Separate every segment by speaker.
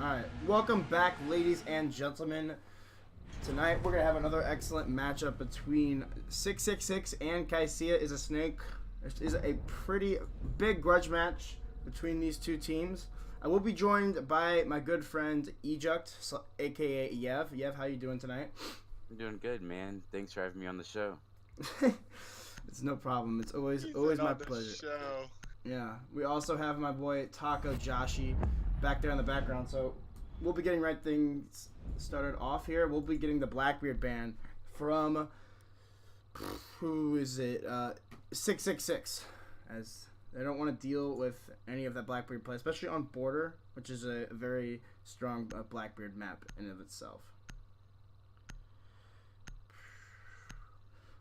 Speaker 1: Alright, welcome back, ladies and gentlemen. Tonight we're going to have another excellent matchup between 666 and Kicea is a Snake. This is a pretty big grudge match between these two teams. I will be joined by my good friend Eject, aka Yev. Yev, how you doing tonight?
Speaker 2: I'm doing good, man. Thanks for having me on the show.
Speaker 1: It's no problem. It's always my pleasure.
Speaker 3: Show.
Speaker 1: Yeah, we also have my boy Taco Joshi back there in the background. So we'll be getting things started off here. We'll be getting the Blackbeard ban from who is it? 666, as they don't want to deal with any of that Blackbeard play, especially on Border, which is a very strong Blackbeard map in and of itself.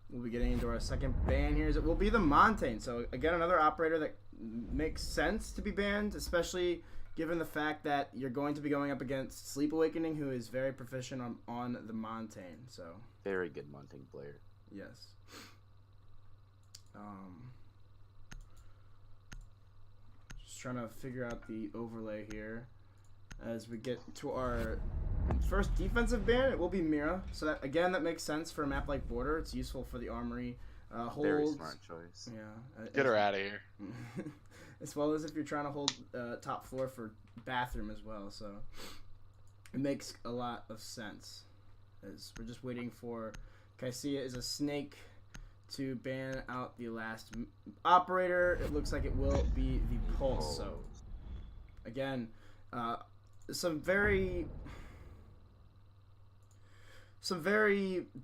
Speaker 1: We'll be getting into our second ban here. It will be the Montaigne. So again, another operator that makes sense to be banned, especially given the fact that you're going to be going up against Sleep Awakening, who is very proficient on the Montaigne. So
Speaker 2: very good Montaigne player.
Speaker 1: Yes. Just trying to figure out the overlay here as we get to our first defensive ban. It will be Mira. So that, again, that makes sense for a map like Border. It's useful for the armory holds.
Speaker 2: Very smart choice.
Speaker 1: Yeah.
Speaker 3: Get her out of here.
Speaker 1: As well as if you're trying to hold top floor for bathroom as well. So it makes a lot of sense. As we're just waiting for Kicea is a snake to ban out the last operator. It looks like it will be the Pulse. So again, some very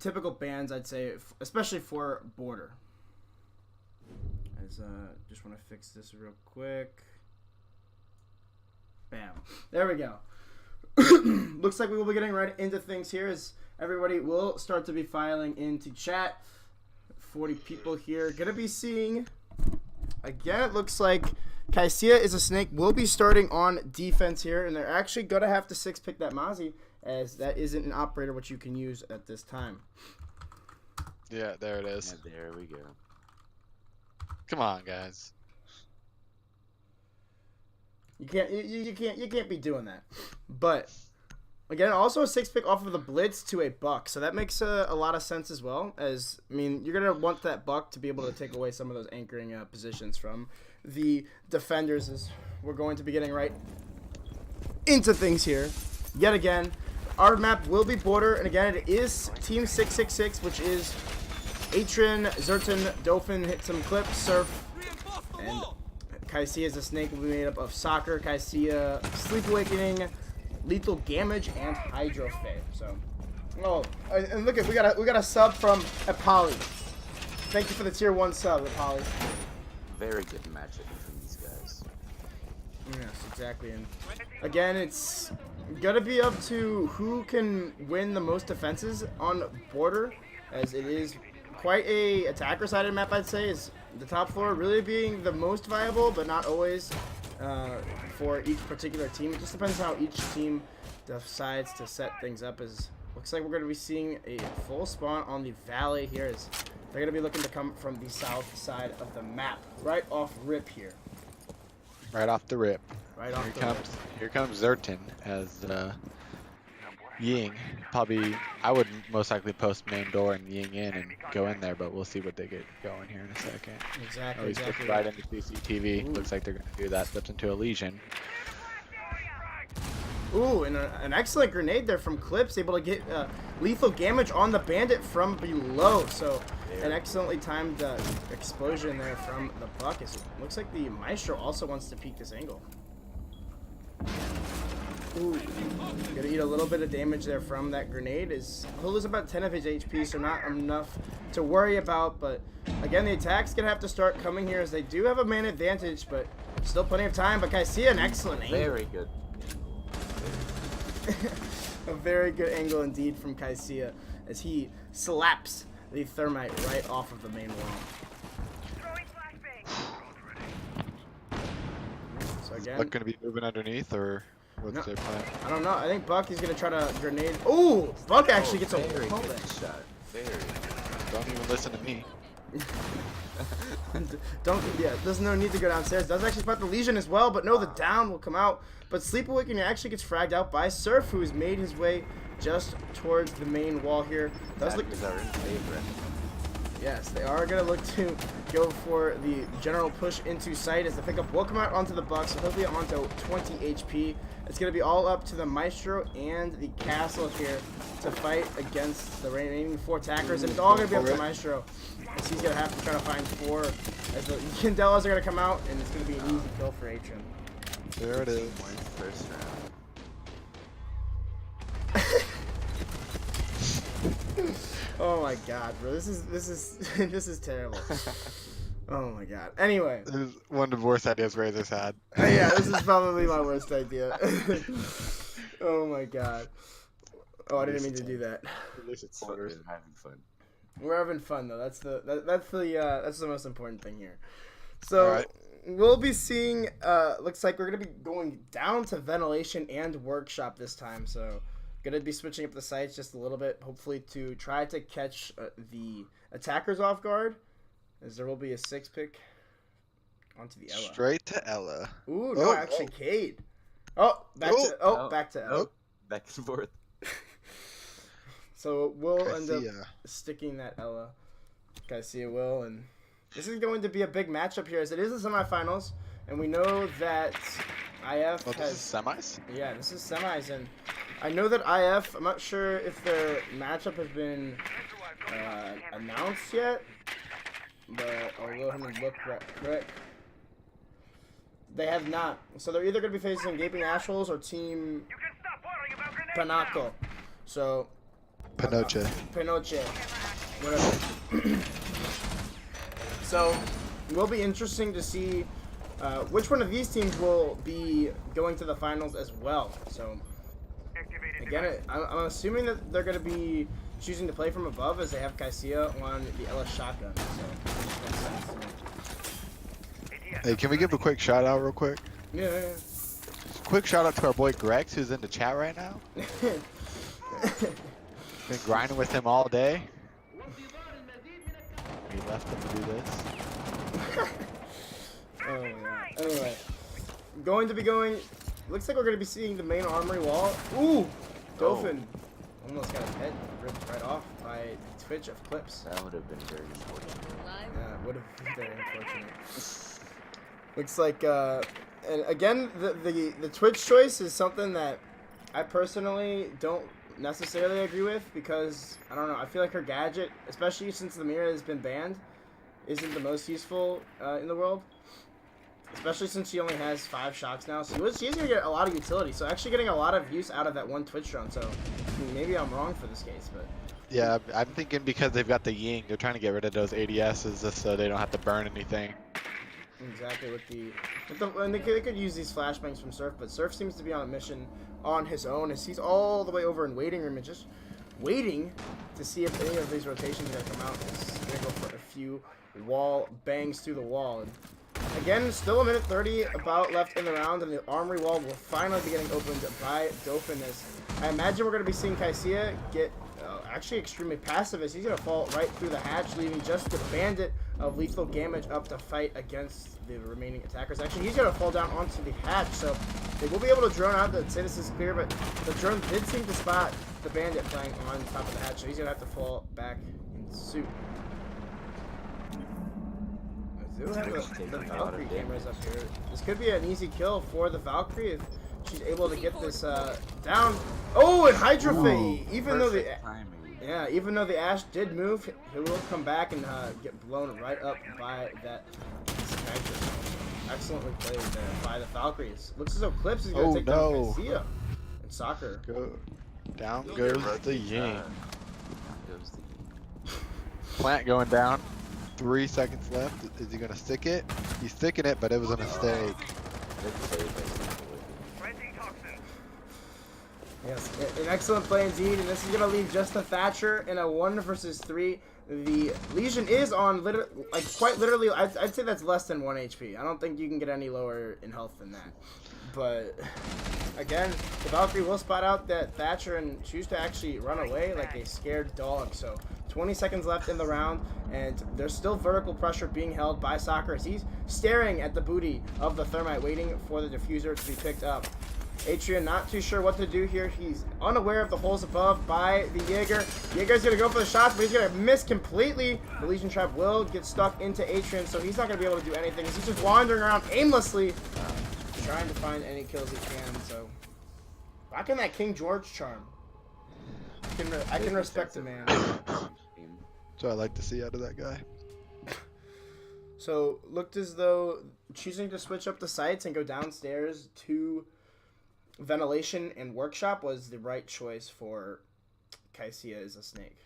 Speaker 1: typical bans, I'd say, especially for Border. As just want to fix this real quick. Bam. There we go. Looks like we will be getting right into things here as everybody will start to be filing into chat. 40 people here. Gonna be seeing, again, it looks like Kicea is a snake. Will be starting on defense here, and they're actually gonna have to 6-pick that Mozzie, as that isn't an operator which you can use at this time.
Speaker 3: Yeah, there it is.
Speaker 2: Yeah, there we go.
Speaker 3: Come on, guys.
Speaker 1: You can't be doing that. But again, also a 6-pick off of the Blitz to a Buck, so that makes a lot of sense as well. As I mean, you're gonna want that Buck to be able to take away some of those anchoring positions from the defenders. As we're going to be getting right into things here, yet again. Our map will be Border, and again, it is Team 666, which is Atrin, Zerton, Dolphin, hit some clips, Surf, and Kicea is a snake will be made up of Soccer, Kicea, Sleep Awakening, Lethal Gamage, and Hydro Fade. So, and look at we got a sub from Apolly. Thank you for the tier 1 sub, Apolly.
Speaker 2: Very good matchup between these guys.
Speaker 1: Yes, exactly. And again, it's gonna be up to who can win the most defenses on Border, as it is quite a attacker-sided map, I'd say. Is the top floor really being the most viable, but not always for each particular team. It just depends how each team decides to set things up. As looks like we're going to be seeing a full spawn on the Valley here, as they're going to be looking to come from the south side of the map, right off rip here.
Speaker 3: Right off the rip.
Speaker 1: Right off
Speaker 3: Here comes Zerton as Ying. Probably, I would most likely post main door and Ying in and go in there, but we'll see what they get going here in a second.
Speaker 1: Exactly.
Speaker 3: Oh, he's
Speaker 1: Exactly.
Speaker 3: right into CCTV.
Speaker 1: Ooh.
Speaker 3: Looks like they're going to do that. Slips into a Legion.
Speaker 1: Ooh, and an excellent grenade there from Clips, able to get lethal damage on the Bandit from below. So an excellently timed explosion there from the Buck. It looks like the Maestro also wants to peek this angle. Ooh, gonna eat a little bit of damage there from that grenade. He'll lose about 10 of his HP, so not enough to worry about. But again, the attack's gonna have to start coming here, as they do have a man advantage, but still plenty of time. But Kicea, an excellent angle.
Speaker 2: Very good.
Speaker 1: A very good angle indeed from Kicea, as he slaps the thermite right off of the main wall. So again,
Speaker 3: Buck going to be moving underneath, or what's their plan?
Speaker 1: I don't know. I think Buck is going to try to grenade. Ooh, Buck actually gets a
Speaker 2: very
Speaker 1: hold
Speaker 2: good
Speaker 1: it.
Speaker 2: shot. Very.
Speaker 3: Don't even listen to me.
Speaker 1: There's no need to go downstairs. Does actually spot the Legion as well, but no, the down will come out. But Sleep Awakening actually gets fragged out by Surf, who has made his way just towards the main wall here. Does look.
Speaker 2: Our favorite.
Speaker 1: Yes, they are going to look to go for the general push into sight, as the pickup will come out onto the Bucks, so he'll be onto 20 HP. It's going to be all up to the Maestro and the Castle here to fight against the remaining 4 attackers, and it's all going to be up to Maestro, as he's going to have to try to find 4, as the Candelas are going to come out, and it's going to be an easy kill for Atrin.
Speaker 3: There it is.
Speaker 2: First round.
Speaker 1: Oh my god, bro. This is terrible. Oh my god. Anyway.
Speaker 3: This is one of the worst ideas Razor's had.
Speaker 1: Yeah, this is probably my worst idea. Oh my god. Oh, I didn't mean to do that.
Speaker 2: It's having fun.
Speaker 1: We're having fun though. That's the most important thing here. So
Speaker 3: Alright.
Speaker 1: we'll be seeing. Looks like we're gonna be going down to ventilation and workshop this time. So gonna be switching up the sites just a little bit, hopefully to try to catch the attackers off guard, as there will be a 6-pick Onto the Ella.
Speaker 3: Straight to Ella.
Speaker 1: Ooh, no,
Speaker 3: Oh,
Speaker 1: actually,
Speaker 3: oh.
Speaker 1: Cade. Oh, back to back to Ella.
Speaker 2: Oh, back and forth.
Speaker 1: So we'll end up
Speaker 3: Kicea.
Speaker 1: sticking that Ella. Kicea will, and this is going to be a big matchup here, as it is the semifinals, and we know that IF
Speaker 3: Oh,
Speaker 1: has.
Speaker 3: this is semis?
Speaker 1: Yeah, this is semis, and I know that IF. I'm not sure if their matchup has been announced yet, but I'll go ahead and look quick. They have not. So they're either going to be facing Gaping Ashholes or Team Panaco. So.
Speaker 3: Pinoche.
Speaker 1: Pinoche. Whatever. So, it will be interesting to see which one of these teams will be going to the finals as well. So, again, I'm assuming that they're going to be choosing to play from above as they have Kicea on the LS shotgun. So, makes sense to me.
Speaker 3: Hey, can we give a quick shout out real quick?
Speaker 1: Yeah.
Speaker 3: Quick shout out to our boy Grex, who's in the chat right now. Been grinding with him all day. We left him to do this.
Speaker 1: Oh, yeah. Anyway, looks like we're going to be seeing the main armory wall. Ooh! Dolphin almost got his head ripped right off by the twitch of Clips.
Speaker 2: That would have been very unfortunate.
Speaker 1: Yeah, it would have been very unfortunate. Looks like, and again, the Twitch choice is something that I personally don't necessarily agree with, because I don't know, I feel like her gadget, especially since the mirror has been banned, isn't the most useful in the world, especially since she only has 5 shots now. So she's gonna get a lot of utility, so actually getting a lot of use out of that one Twitch drone. So I mean, maybe I'm wrong for this case, but
Speaker 3: Yeah, I'm thinking because they've got the Ying, they're trying to get rid of those ADSs just so they don't have to burn anything.
Speaker 1: exactly and they could use these flashbangs from Surf, but Surf seems to be on a mission on his own, as he's all the way over in waiting room and just waiting to see if any of these rotations are gonna come out. He's gonna go for a few wall bangs through the wall. And again, still a minute 30 about left in the round, and the armory wall will finally be getting opened by Dolphin. As I imagine we're gonna be seeing Kicea get actually extremely passive, as he's gonna fall right through the hatch, leaving just the Bandit of Lethal Damage up to fight against the remaining attackers. Actually, he's gonna fall down onto the hatch, so they will be able to drone out to say this is clear, but the drone did seem to spot the Bandit playing on top of the hatch, so he's gonna have to fall back in suit. I do have the Valkyrie cameras up here. This could be an easy kill for the Valkyrie if she's able to get this down. Oh, and Hydra Fade! Even though the Ash did move, he will come back and get blown right up by that sniper. Excellently played there by the Valkyries. Looks as though Clips is going to take down Kicea in soccer.
Speaker 3: Down goes the Ying. Plant going down. 3 seconds left. Is he going to stick it? He's sticking it, but it was a mistake.
Speaker 1: Yes, an excellent play indeed, and this is going to leave just the Thatcher in a 1 versus 3. The Legion is on, quite literally, I'd say that's less than 1 HP. I don't think you can get any lower in health than that. But, again, the Valkyrie will spot out that Thatcher and choose to actually run away like a scared dog. So, 20 seconds left in the round, and there's still vertical pressure being held by Soccer as he's staring at the booty of the Thermite, waiting for the diffuser to be picked up. Atrian not too sure what to do here. He's unaware of the holes above by the Jaeger. Jaeger's going to go for the shots, but he's going to miss completely. The Legion Trap will get stuck into Atrian, so he's not going to be able to do anything. He's just wandering around aimlessly, trying to find any kills he can. So, rocking that King George charm. I can respect the man.
Speaker 3: That's what I like to see out of that guy.
Speaker 1: So, looked as though choosing to switch up the sights and go downstairs to Ventilation and Workshop was the right choice for Kicea as a snake.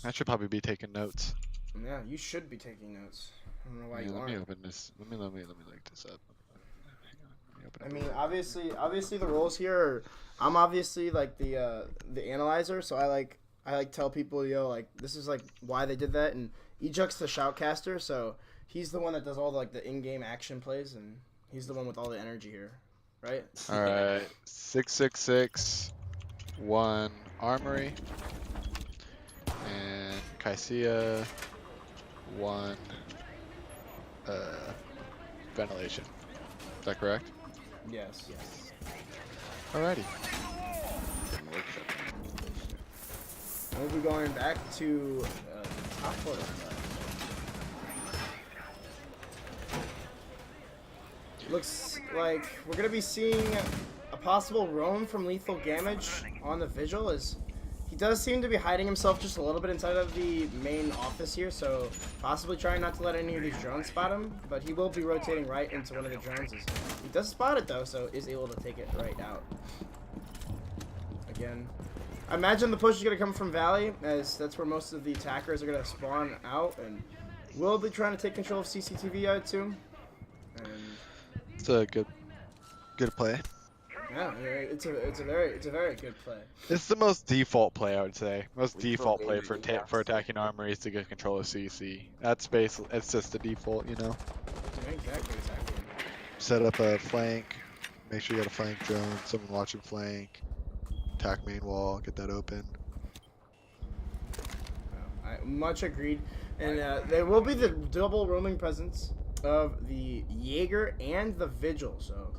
Speaker 3: I should probably be taking notes.
Speaker 1: Yeah, you should be taking notes. I don't know why you
Speaker 3: Let
Speaker 1: aren't.
Speaker 3: me open this. Let me like this up.
Speaker 1: I mean, obviously the roles here are, I'm obviously like the analyzer, so I like tell people, yo, like this is like why they did that, and Ejux the shoutcaster, so he's the one that does all the in-game action plays, and he's the one with all the energy here, right?
Speaker 3: All right, 666, 1 armory. Kicea, 1 ventilation. Is that correct?
Speaker 1: Yes.
Speaker 2: Yes.
Speaker 3: Alrighty.
Speaker 2: Didn't workshop manipulation.
Speaker 1: We'll be going back to the top floor. Looks like we're gonna be seeing a possible roam from Lethal Damage on the Vigil, as he does seem to be hiding himself just a little bit inside of the main office here, so possibly trying not to let any of these drones spot him, but he will be rotating right into one of the drones. He does spot it though, so is able to take it right out. Again, I imagine the push is going to come from Valley, as that's where most of the attackers are going to spawn out, and we'll be trying to take control of CCTV out too. And
Speaker 3: It's a good play.
Speaker 1: yeah, it's a very good play.
Speaker 3: It's the most default play, I would say. Most
Speaker 2: Lethal
Speaker 3: default play
Speaker 2: Damage
Speaker 3: for attacking armory is to get control of CC. That's basically, it's just the default, you know.
Speaker 1: Yeah, exactly.
Speaker 3: Set up a flank. Make sure you got a flank drone. Someone watching flank. Attack main wall. Get that open.
Speaker 1: I much agreed, and there will be the double roaming presence of the Jaeger and the Vigil, so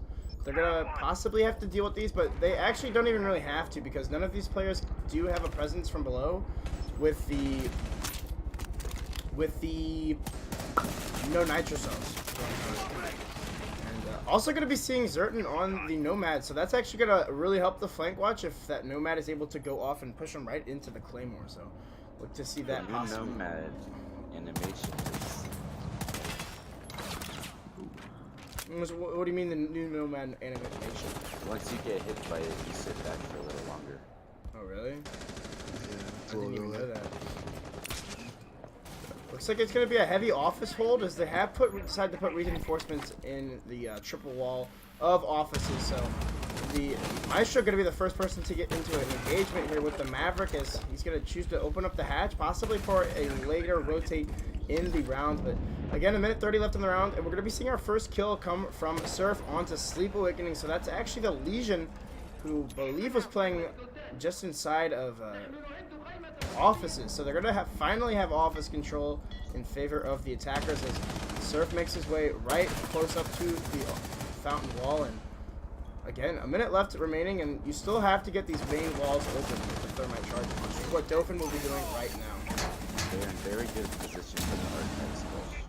Speaker 1: they're gonna possibly have to deal with these, but they actually don't even really have to, because none of these players do have a presence from below with the no nitro cells. And also going to be seeing Zertin on the Nomad, so that's actually going to really help the flank watch if that Nomad is able to go off and push him right into the Claymore. So look to see that
Speaker 2: The new
Speaker 1: possibly.
Speaker 2: Nomad animation is...
Speaker 1: What do you mean the new Nomad animation?
Speaker 2: Once you get hit by it, you sit back for a little longer.
Speaker 1: Oh really?
Speaker 3: Yeah, it's
Speaker 1: I
Speaker 3: a
Speaker 1: didn't
Speaker 3: little
Speaker 1: even
Speaker 3: bit.
Speaker 1: know that. Looks like it's going to be a heavy office hold, as they have decided to put reinforcements in the triple wall of offices. So the Maestro going to be the first person to get into an engagement here with the Maverick, as he's going to choose to open up the hatch, possibly for a later rotate in the round. But again, a minute 30 left in the round, and we're going to be seeing our first kill come from Surf onto Sleep Awakening. So that's actually the Legion, who I believe was playing just inside of offices. So they're going to finally have office control in favor of the attackers, as Surf makes his way right close up to the fountain wall. And again, a minute left remaining, and you still have to get these main walls open with the thermite charge, which is what Dauphin will be doing right now.
Speaker 2: They're in very good position for the Archives push.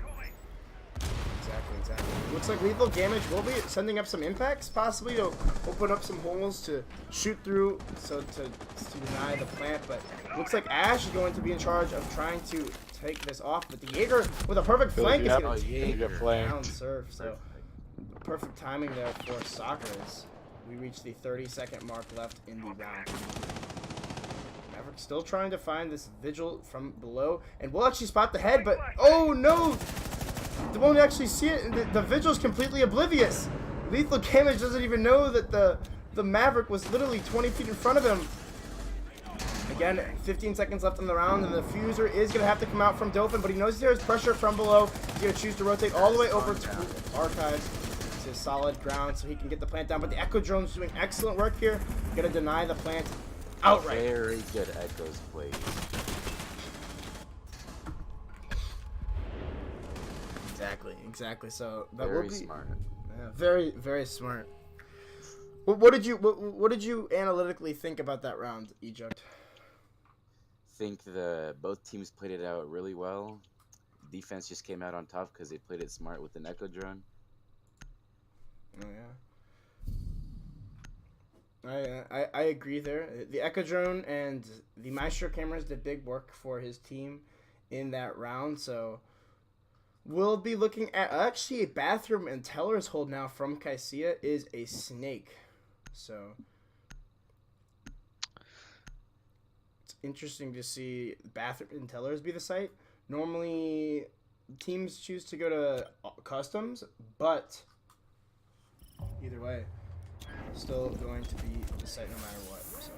Speaker 1: Exactly. Looks like Lethal Damage will be sending up some impacts, possibly to open up some holes to shoot through, so to deny the plant. But looks like Ash is going to be in charge of trying to take this off. But the Jaeger, with a perfect flank, is going to take down Surf. So perfect timing there for Soccer, as we reach the 30-second mark left in the round. Maverick still trying to find this Vigil from below, and we'll actually spot the head, but oh no! They won't actually see it. The Vigil's completely oblivious. Lethal Damage doesn't even know that the Maverick was literally 20 feet in front of him. Again, 15 seconds left in the round, and the Fuser is going to have to come out from Dauphin, but he knows there's pressure from below. He's going to choose to rotate all the way over to Archives to solid ground so he can get the plant down. But the Echo Drone's doing excellent work here. Going to deny the plant outright.
Speaker 2: Very good Echoes plays.
Speaker 1: Exactly. So that will
Speaker 2: Very
Speaker 1: be
Speaker 2: smart.
Speaker 1: yeah, very, very smart. What did you analytically think about that round, Eject?
Speaker 2: Think both teams played it out really well. Defense just came out on top because they played it smart with an Echo Drone.
Speaker 1: Oh yeah. I agree there. The Echo Drone and the Maestro cameras did big work for his team in that round. So we'll be looking at actually a bathroom and teller's hold now from Kicea is a snake. So it's interesting to see bathroom and tellers be the site. Normally teams choose to go to customs, but either way, still going to be the site no matter what. So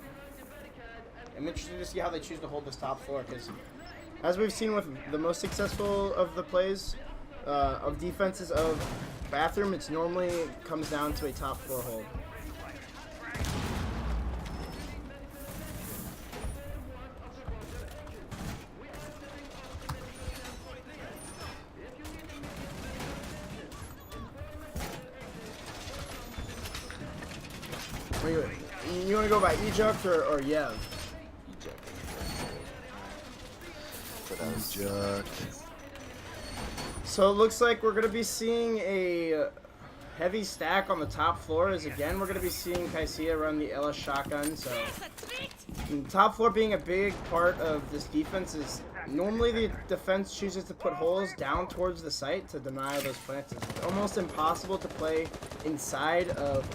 Speaker 1: I'm interested to see how they choose to hold this top floor, because as we've seen with the most successful of the plays of defenses of bathroom, it's normally comes down to a top floor hold. You want to go by Eject or Yev?
Speaker 2: Eject.
Speaker 1: So it looks like we're going to be seeing a heavy stack on the top floor. As again, we're going to be seeing Kicea run the LS shotgun. So the top floor being a big part of this defense is normally the defense chooses to put holes down towards the site to deny those plants. It's almost impossible to play inside of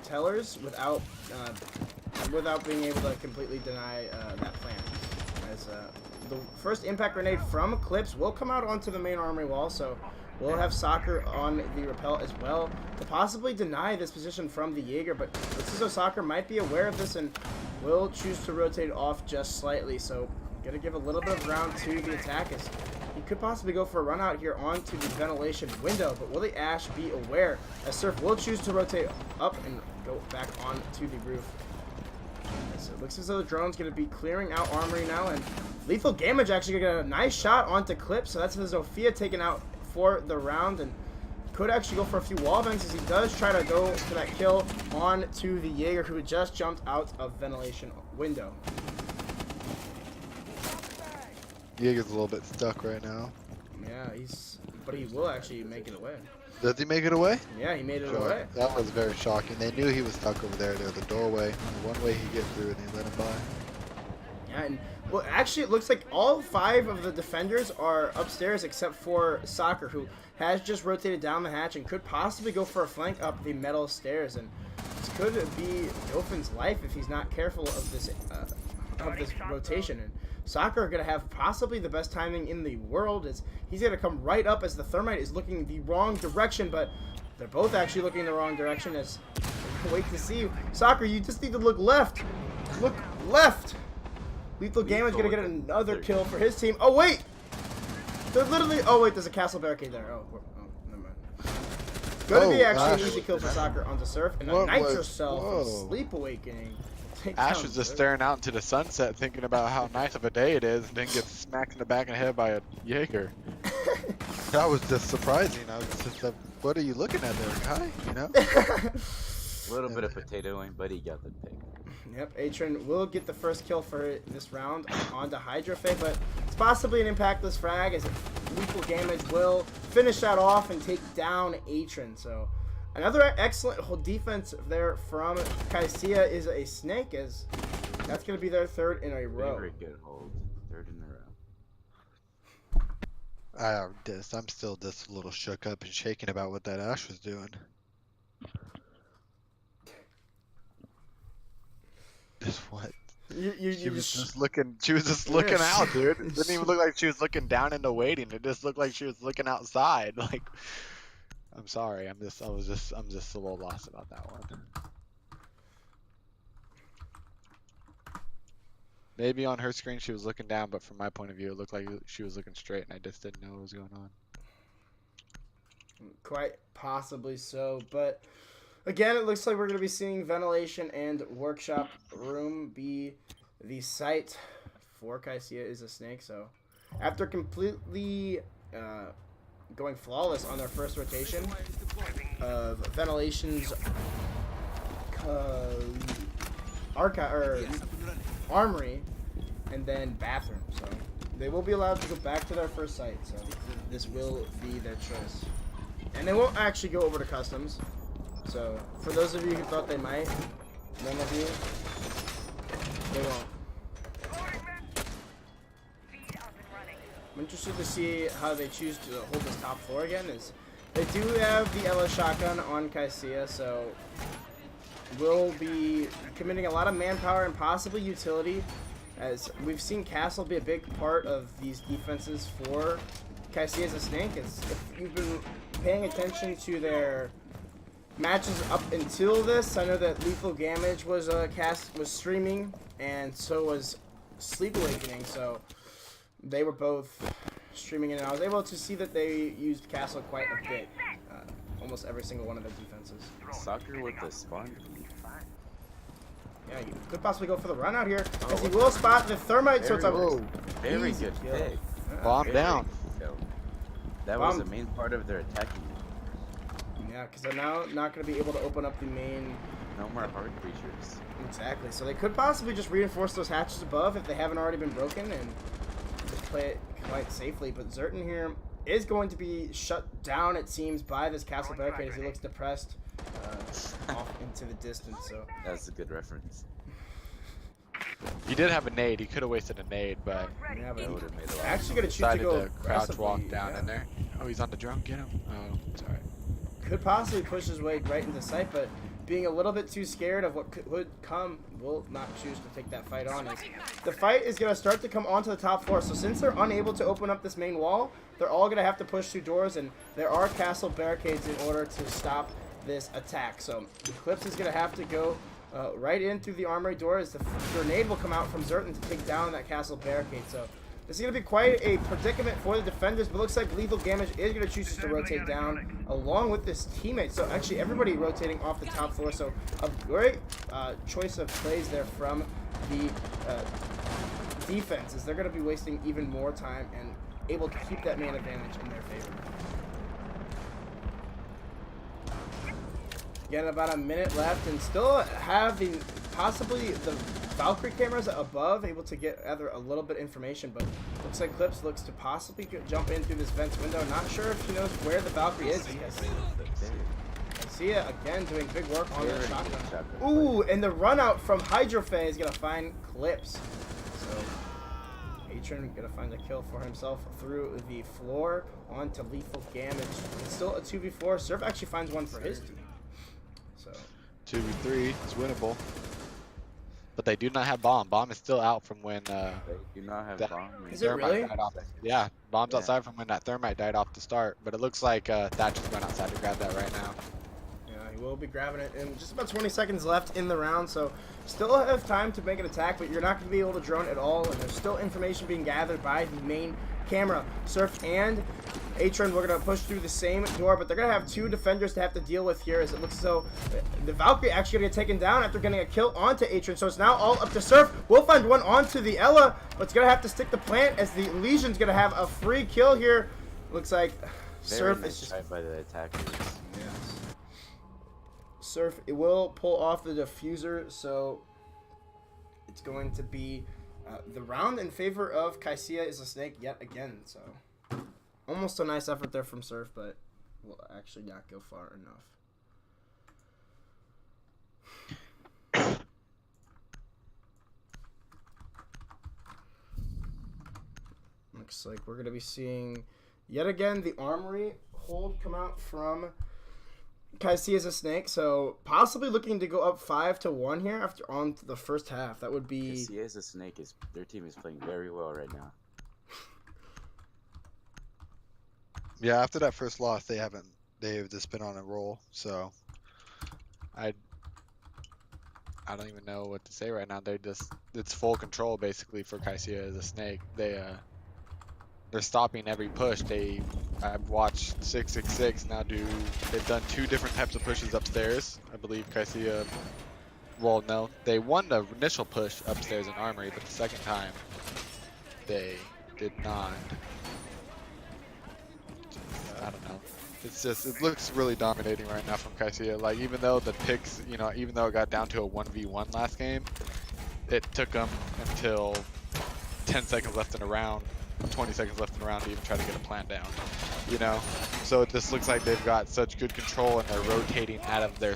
Speaker 1: tellers without being able to completely deny that plant. As the first impact grenade from Clips will come out onto the main armory wall, so we'll have Soccer on the rappel as well to possibly deny this position from the Jaeger, but looks as though Soccer might be aware of this and will choose to rotate off just slightly, so gonna give a little bit of ground to the attack as he could possibly go for a run out here onto the ventilation window, but will the Ash be aware as Surf will choose to rotate up and go back onto the roof. So it looks as though the drone's going to be clearing out armory now, and Lethal Damage actually going to get a nice shot onto Clip, so that's the Zofia taken out for the round, and could actually go for a few wall bangs as he does try to go for that kill onto the Jaeger, who had just jumped out of ventilation window.
Speaker 4: Jaeger's a little bit stuck right now.
Speaker 1: Yeah, but he will actually make it away.
Speaker 4: Does he make it away?
Speaker 1: Yeah, he made it away.
Speaker 4: That was very shocking. They knew he was stuck over there. There's a doorway. One way he get through, and they let him by.
Speaker 1: Yeah, and well, actually, it looks like all 5 of the defenders are upstairs except for Soccer, who has just rotated down the hatch and could possibly go for a flank up the metal stairs. And this could be Dauphin's life if he's not careful of this rotation. And Soccer are going to have possibly the best timing in the world, as he's going to come right up as the Thermite is looking the wrong direction, but they're both actually looking the wrong direction as wait to see. Soccer, you just need to look left. Look left. Lethal Damage going to get another kill for his team. Oh, wait. They're literally... Oh, wait, there's a castle barricade there. Oh, never mind. Going to be actually an easy kill for Soccer onto Surf, and a Nitro Cell from Sleep Awakening.
Speaker 3: Ash was just staring out into the sunset thinking about how nice of a day it is and then gets smacked in the back of the head by a Jaeger.
Speaker 4: That was just surprising. I was just like, what are you looking at there, guy? You know?
Speaker 2: A little bit of potatoing, but he got the pick.
Speaker 1: Yep, Atron will get the first kill for this round onto Hydrophage, but it's possibly an impactless frag as Lethal Damage will finish that off and take down Atron. So another excellent whole defense there from Kicea is a snake, as that's going to be their 3rd in a row.
Speaker 2: Very good hold. 3rd in a row.
Speaker 4: I'm still just a little shook up and shaken about what that Ash was doing. Just what?
Speaker 3: She was just looking out, dude. It didn't even look like she was looking down into waiting. It just looked like she was looking outside. Like, I'm sorry. I'm just a little lost about that one. Maybe on her screen she was looking down, but from my point of view, it looked like she was looking straight, and I just didn't know what was going on.
Speaker 1: Quite possibly so, but again, it looks like we're going to be seeing ventilation and workshop room be the site for Kicea is a snake. So after completely going flawless on their first rotation of ventilation's armory and then bathroom, so they will be allowed to go back to their first site. So this will be their choice, and they won't actually go over to customs. So for those of you who thought they might, none of you, they won't. I'm interested to see how they choose to hold this top floor again. Is they do have the LS shotgun on Kicea, so will be committing a lot of manpower and possibly utility, as we've seen Castle be a big part of these defenses for Kicea as a snake. If you've been paying attention to their matches up until this, I know that Lethal Damage was streaming, and so was Sleep Awakening, so they were both streaming, and I was able to see that they used Castle quite a bit, almost every single one of their defenses.
Speaker 2: Soccer with the spawn.
Speaker 1: Yeah, he could possibly go for the run out here, as he will spot the Thermite, so it's a
Speaker 2: very good pick.
Speaker 3: Bomb down.
Speaker 2: That was the main part of their attacking.
Speaker 1: Yeah, Yeah, because they're now not going to be able to open up the main.
Speaker 2: No more hard creatures.
Speaker 1: Exactly. So they could possibly just reinforce those hatches above if they haven't already been broken and just play it quite safely. But Zerton here is going to be shut down, it seems, by this castle barricade as he looks depressed off into the distance. So
Speaker 2: That's a good reference.
Speaker 3: He did have a nade. He could have wasted a nade, but
Speaker 1: yeah, but
Speaker 2: That would have made a lot.
Speaker 1: actually going to choose to
Speaker 3: decided
Speaker 1: go
Speaker 3: to crouch walk
Speaker 1: aggressively,
Speaker 3: down
Speaker 1: yeah.
Speaker 3: in there. Oh, he's on the drone. Get him. Oh, it's alright.
Speaker 1: Could possibly push his way right into sight, but being a little bit too scared of what would come, will not choose to take that fight on. As the fight is going to start to come onto the top floor, so since they're unable to open up this main wall, they're all going to have to push through doors, and there are castle barricades in order to stop this attack. So Eclipse is going to have to go right in through the armory door as the grenade will come out from Zerton to take down that castle barricade. So this is going to be quite a predicament for the defenders, but looks like Lethal Damage is going to choose to rotate down along with his teammate. So actually everybody rotating off the top floor. So a great choice of plays there from the defense, as they're going to be wasting even more time and able to keep that man advantage in their favor. Again, about a minute left, and still having possibly the Valkyrie cameras above, able to get either a little bit information, but looks like Clips looks to possibly jump in through this vents window. Not sure if he knows where the Valkyrie is. Kicea again doing big work on the shotgun. Ooh, and the run out from Hydrophane is gonna find Clips. So Atron gonna find a kill for himself through the floor onto Lethal Damage. It's still a 2v4. Surf actually finds one for his team. So
Speaker 3: 2v3 is winnable. But they do not have bomb. Bomb is still out from when
Speaker 2: They do not have bomb.
Speaker 1: Is it really?
Speaker 3: died off. Yeah, bomb's outside from when that thermite died off to start. But it looks like Thatcher's going outside to grab that right now.
Speaker 1: yeah, he will be grabbing it in just about 20 seconds left in the round, so still have time to make an attack, but you're not going to be able to drone at all, and there's still information being gathered by the main camera. Surf and Atron, we're going to push through the same door, but they're going to have two defenders to have to deal with here, as it looks as though the Valkyrie actually going to get taken down after getting a kill onto Atron. So it's now all up to Surf. We'll find one onto the Ella, but it's going to have to stick the plant as the Legion's going to have a free kill here. Looks like Surf is just...
Speaker 2: tried by the attackers.
Speaker 1: Yes. Surf, it will pull off the diffuser, so it's going to be the round in favor of Kicea is a snake yet again. So almost a nice effort there from Surf, but will actually not go far enough. Looks like we're going to be seeing yet again the armory hold come out from Kicea is a snake, so possibly looking to go up 5-1 here after on the first half. That would be.
Speaker 2: Kicea is a snake. Their team is playing very well right now.
Speaker 4: Yeah, after that first loss, they've just been on a roll. So
Speaker 3: I don't even know what to say right now. It's full control basically for Kicea as a snake. They're stopping every push. I've watched 666 now they've done 2 different types of pushes upstairs. I believe Kicea, well, no, they won the initial push upstairs in Armory, but the second time they did not. I don't know. It's just, it looks really dominating right now from Kicea. Like, even though the picks, even though it got down to a 1v1 last game, it took them until 10 seconds left in a round, 20 seconds left in the round to even try to get a plant down, So it just looks like they've got such good control, and they're rotating out of their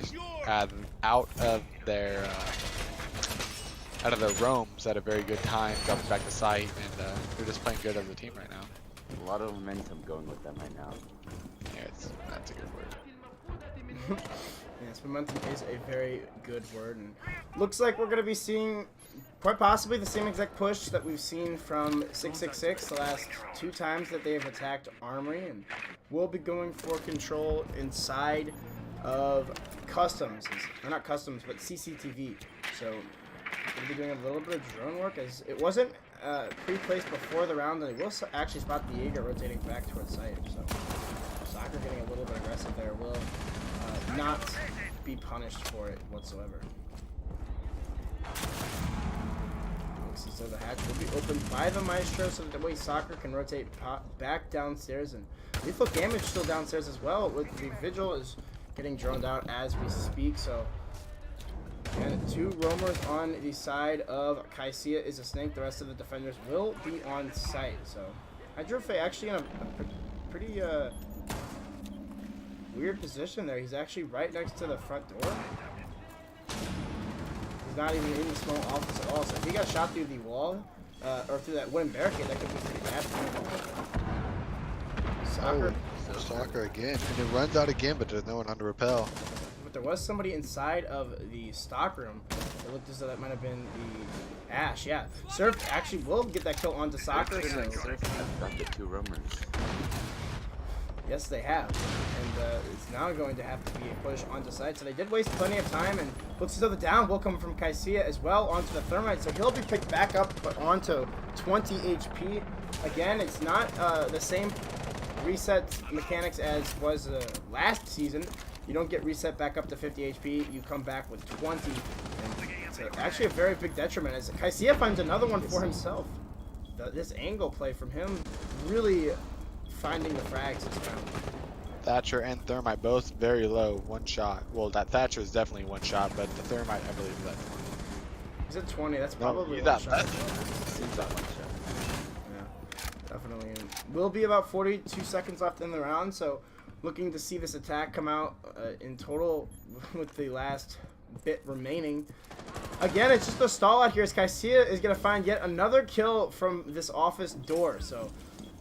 Speaker 3: roams at a very good time, dropping back to site, and they're just playing good as a team right now.
Speaker 2: A lot of momentum going with them right now.
Speaker 3: Yeah, that's a good word.
Speaker 1: Yes, momentum is a very good word, and looks like we're going to be seeing quite possibly the same exact push that we've seen from 666 the last 2 times that they have attacked Armory, and we'll be going for control inside of customs, or not customs, but CCTV. So we'll be doing a little bit of drone work, as it wasn't pre-placed before the round, and they will actually spot the Jaeger rotating back towards site. So Soccer getting a little bit aggressive there will not be punished for it whatsoever. Looks as though the hatch will be opened by the Maestro, so that way Soccer can rotate back downstairs, and Lethal Damage still downstairs as well, with the Vigil is getting droned out as we speak. So, and 2 roamers on the side of Kicea is a snake. The rest of the defenders will be on site. So, Hydrofe actually in a pretty weird position there. He's actually right next to the front door. He's not even in the small office at all. So if he got shot through the wall, or through that wooden barricade, that could be pretty bad for him. Soccer.
Speaker 4: Oh, soccer again. And it runs out again, but there's no one on the rappel.
Speaker 1: But there was somebody inside of the stockroom. It looked as though that might have been the Ash. Yeah. Surf actually will get that kill onto Soccer. So.
Speaker 2: Surf have got the 2 roamers.
Speaker 1: Yes, they have. And it's now going to have to be a push onto site. So they did waste plenty of time, and looks as though the down will come from Kicea as well onto the Thermite. So he'll be picked back up, but onto 20 HP. Again, it's not the same reset mechanics as was last season. You don't get reset back up to 50 HP. You come back with 20. And it's actually a very big detriment as Kicea finds another one for himself. This angle play from him really finding the frags this round.
Speaker 3: Thatcher and Thermite both very low, 1 shot. Well, that Thatcher is definitely 1 shot, but the Thermite, I believe, is at 20.
Speaker 1: He's at 20. That's probably
Speaker 3: he's
Speaker 1: one
Speaker 3: at
Speaker 1: shot.
Speaker 3: less.
Speaker 2: Seems that 1 shot.
Speaker 1: Yeah, definitely. And will be about 42 seconds left in the round, so looking to see this attack come out in total with the last bit remaining. Again, it's just a stall out here as Kicea is going to find yet another kill from this office door. So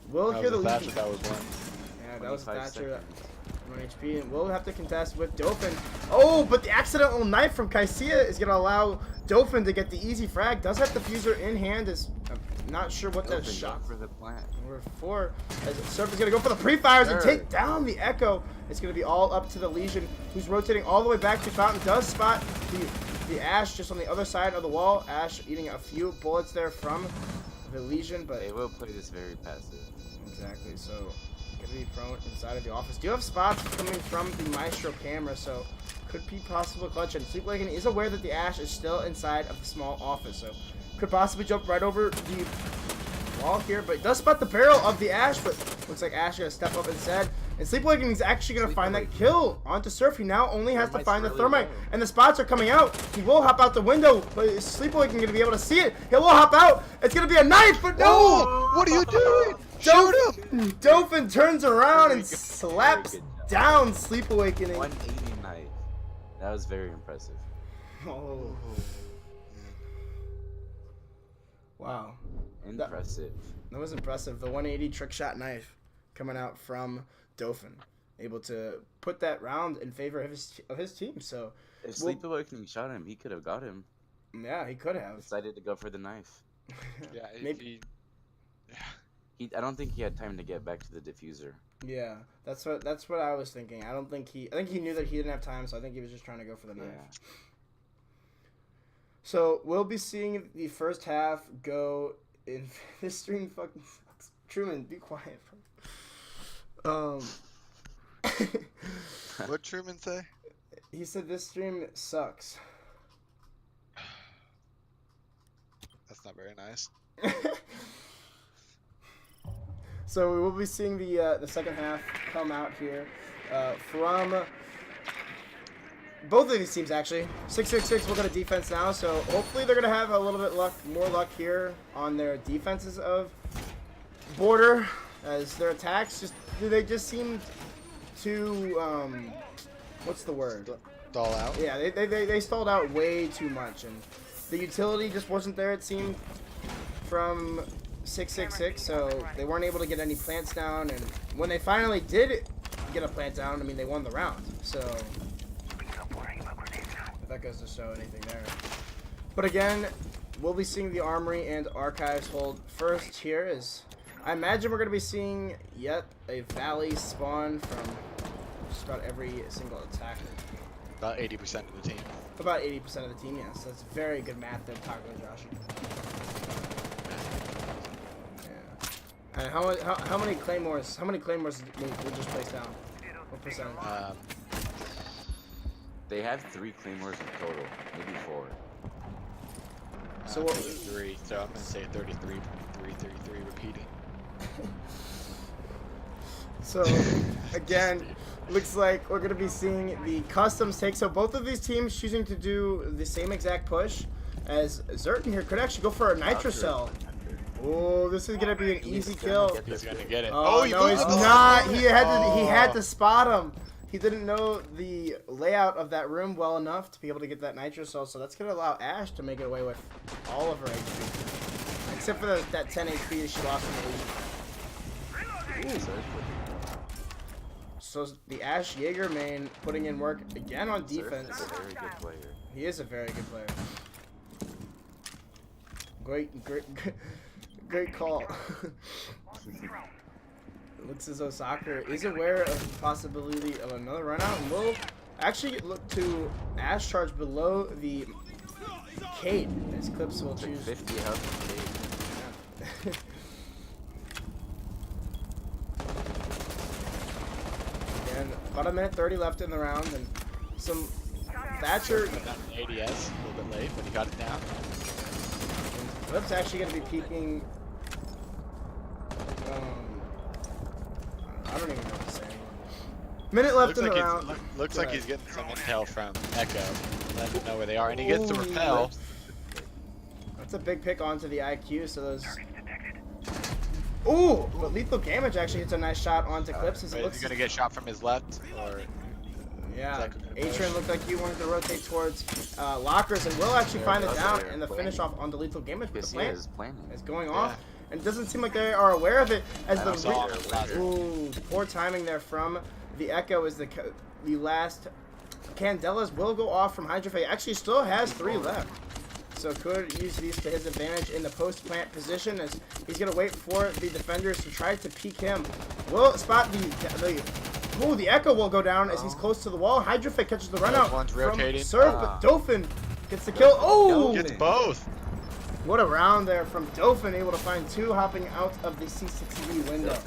Speaker 1: we'll hear the
Speaker 3: Thatcher
Speaker 1: lead.
Speaker 3: that was one.
Speaker 1: Yeah, that was
Speaker 2: 25
Speaker 1: Thatcher.
Speaker 2: seconds.
Speaker 1: 1 HP, and we'll have to contest with Dauphin. Oh, but the accidental knife from Kicea is going to allow Dauphin to get the easy frag. Does have the fuser in hand. Is I'm not sure what that
Speaker 2: Open
Speaker 1: shot
Speaker 2: up for the plant.
Speaker 1: Number 4, as Surf is going to go for the pre-fires and take down the Echo. It's going to be all up to the Legion, who's rotating all the way back to Fountain. Does spot the Ash just on the other side of the wall. Ash eating a few bullets there from the Legion, but
Speaker 2: They will play this very passive.
Speaker 1: exactly. So going to be prone inside of the office. Do have spots coming from the Maestro camera, so could be possible clutch. And Sleep Awakening is aware that the Ash is still inside of the small office, so could possibly jump right over the wall here, but it does spot the barrel of the Ash, but looks like Ash is going to step up instead. And Sleep Awakening is actually going to find that kill onto Surf. He now only has to find the Thermite, and the spots are coming out. He will hop out the window, but is Sleep Awakening going to be able to see it? He will hop out. It's going to be a knife, but no!
Speaker 4: Oh, what are you doing? Shoot him!
Speaker 1: Dauphin turns around and
Speaker 2: Very good.
Speaker 1: slaps
Speaker 2: Very good job.
Speaker 1: down Sleep Awakening.
Speaker 2: 180 knife. That was very impressive.
Speaker 1: Oh. Wow.
Speaker 2: Impressive.
Speaker 1: That was impressive. The 180 trick shot knife coming out from Dauphin. Able to put that round in favor of his team. So,
Speaker 2: If Sleep Awakening shot him, he could have got him.
Speaker 1: yeah, he could have.
Speaker 2: Decided to go for the knife.
Speaker 3: Yeah,
Speaker 1: Maybe.
Speaker 2: I don't think he had time to get back to the diffuser.
Speaker 1: Yeah, that's what I was thinking. I think he knew that he didn't have time, so I think he was just trying to go for the knife.
Speaker 2: Yeah.
Speaker 1: So we'll be seeing the first half go in. This stream fucking sucks. Truman, be quiet, bro.
Speaker 4: What'd Truman say?
Speaker 1: He said this stream sucks.
Speaker 3: That's not very nice.
Speaker 1: So we will be seeing the second half come out here from both of these teams actually. 666 will go to defense now, so hopefully they're gonna have a little bit more luck here on their defenses of Border, as their attacks they just seem to what's the word?
Speaker 3: Stall out.
Speaker 1: Yeah, they stalled out way too much, and the utility just wasn't there, it seemed, from 666, so they weren't able to get any plants down, and when they finally did get a plant down, I mean, they won the round, so if that goes to show anything there. But again, we'll be seeing the Armory and Archives hold first here, as I imagine we're going to be seeing yet a Valley spawn from just about every single attacker.
Speaker 3: About 80% of the team.
Speaker 1: About 80% of the team, yes. That's very good math there, Taco and Josh. Yeah. And how many claymores? How many claymores we just place down? What percentage?
Speaker 2: They have 3 claymores in total, maybe 4.
Speaker 1: So what?
Speaker 3: 33. So I'm gonna say 33 repeating.
Speaker 1: So, again, looks like we're going to be seeing the customs take. So both of these teams choosing to do the same exact push, as Zerton here could actually go for a Nitro Cell. Oh, this is going to be an easy kill.
Speaker 3: He's gonna get it.
Speaker 1: Oh, no, he's not. He had to spot him. He didn't know the layout of that room well enough to be able to get that Nitro Cell, so that's going to allow Ash to make it away with all of her HP. Except for that 10 HP that she lost in the Legion. So the Ash Jaeger main putting in work again on defense.
Speaker 2: Surf is a very good player.
Speaker 1: He is a very good player. Great call. Looks as though Soccer is aware of the possibility of another run out and will actually look to Ash charge below the Cade as Clips will choose.
Speaker 2: 50 health.
Speaker 1: And about a minute 30 left in the round, and some Thatcher.
Speaker 3: Got an ADS a little bit late, but he got it down.
Speaker 1: Clips actually going to be peeking. I don't even know what to say. Minute left in the round.
Speaker 3: Looks like he's getting some intel from Echo. Let him know where they are, and he gets the repel.
Speaker 1: That's a big pick onto the IQ. So those. Ooh, but Lethal Damage actually hits a nice shot onto Clips. As it looks.
Speaker 3: Is he gonna get shot from his left, or?
Speaker 1: Yeah, Atron looked like he wanted to rotate towards lockers and will actually find it down and the finish off on the Lethal Damage. But the plan is going off, and it doesn't seem like they are aware of it as ooh, poor timing there from the Echo as the last Candelas will go off from Hydrophage. Actually, still has 3 left. So could use these to his advantage in the post-plant position as he's going to wait for the defenders to try to peek him. Will spot the Echo will go down as he's close to the wall. Hydrophage catches the run out from Surf, but Dauphin gets the kill. Oh!
Speaker 3: Gets both.
Speaker 1: What a round there from Dauphin, able to find 2 hopping out of the C6E window.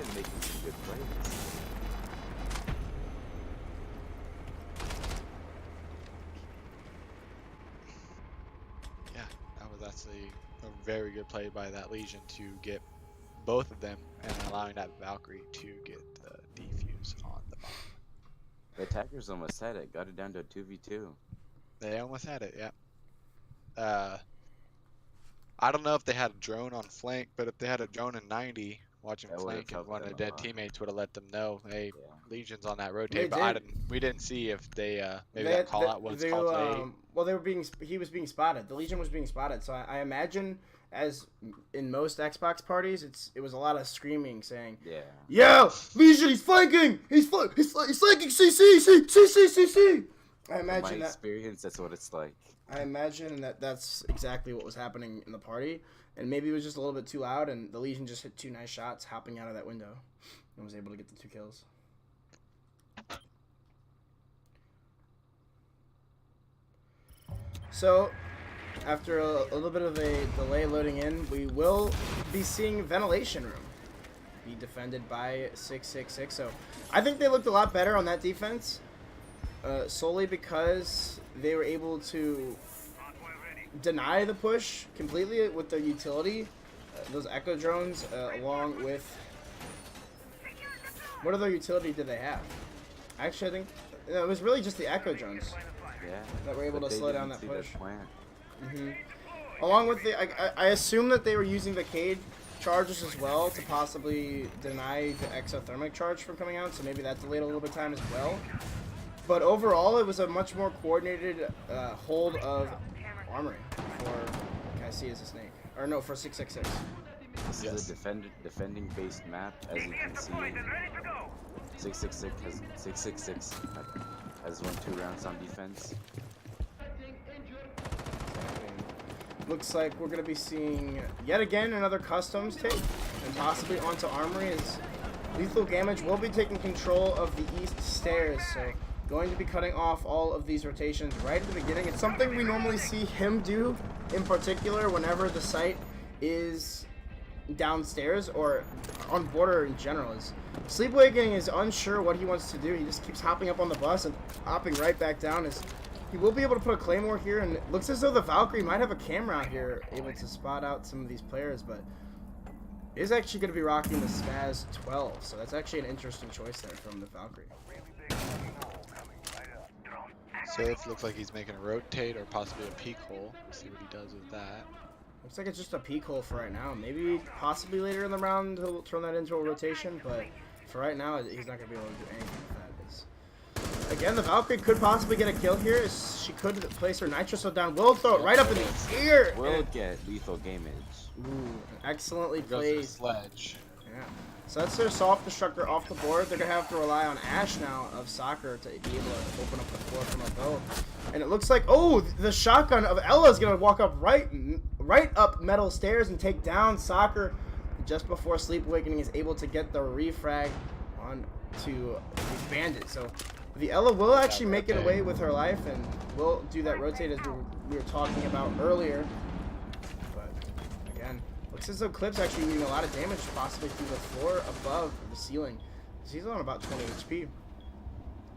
Speaker 3: Actually a very good play by that Legion to get both of them and allowing that Valkyrie to get the defuse on the bottom.
Speaker 2: The attackers almost had it, got it down to a 2v2.
Speaker 3: They almost had it, yeah. I don't know if they had a drone on flank, but if they had a drone in 90 watching flank and one of the dead teammates would have let them know, hey, Legion's on that rotate. But we didn't see if they maybe that call out was called late.
Speaker 1: Well, he was being spotted. The Legion was being spotted. So I imagine, as in most Xbox parties, it was a lot of screaming saying, "Yo, Legion, he's flanking! He's flanking CC! I imagine
Speaker 2: from my experience, that's what it's like.
Speaker 1: I imagine that's exactly what was happening in the party, and maybe it was just a little bit too loud, and the Legion just hit 2 nice shots hopping out of that window, and was able to get the 2 kills. So, after a little bit of a delay loading in, we will be seeing Ventilation Room be defended by 666. So, I think they looked a lot better on that defense, solely because they were able to deny the push completely with their utility, those Echo drones, along with... What other utility did they have? Actually, I think it was really just the Echo drones.
Speaker 2: Yeah,
Speaker 1: that were able to slow down that push. Along with the, I assume that they were using the Cade charges as well to possibly deny the exothermic charge from coming out, so maybe that delayed a little bit of time as well. But overall, it was a much more coordinated hold of Armory for Kicea as a snake, or no, for 666.
Speaker 2: This is a defending-based map, as you can see. 666 has won 2 rounds on defense.
Speaker 1: Looks like we're going to be seeing yet again another customs take, and possibly onto Armory as Lethal Damage will be taking control of the east stairs. So going to be cutting off all of these rotations right at the beginning. It's something we normally see him do in particular whenever the site is downstairs or on border in general. Is Sleepwaking is unsure what he wants to do. He just keeps hopping up on the bus and hopping right back down. As he will be able to put a Claymore here, and it looks as though the Valkyrie might have a camera out here able to spot out some of these players, but is actually going to be rocking the Spaz 12, so that's actually an interesting choice there from the Valkyrie.
Speaker 3: Surf looks like he's making a rotate or possibly a peek hole. Let's see what he does with that.
Speaker 1: Looks like it's just a peek hole for right now. Maybe possibly later in the round he'll turn that into a rotation, but for right now he's not going to be able to do anything with that. Again, the Valkyrie could possibly get a kill here. She could place her Nitro down. Will throw it right up in the ear.
Speaker 2: Will get lethal damage.
Speaker 1: Ooh, excellently
Speaker 3: Goes to the
Speaker 1: played.
Speaker 3: sledge.
Speaker 1: Yeah. So that's their soft destructor off the board. They're going to have to rely on Ash now of Soccer to be able to open up the floor from a bow. And it looks like, oh, the shotgun of Ella is going to walk up right up metal stairs and take down Soccer. Just before Sleep Awakening is able to get the refrag on to the Bandit. So the Ella will actually make it away with her life and will do that rotate as we were talking about earlier. But again, looks as though Clip's actually doing a lot of damage possibly through the floor above the ceiling. He's on about 20 HP.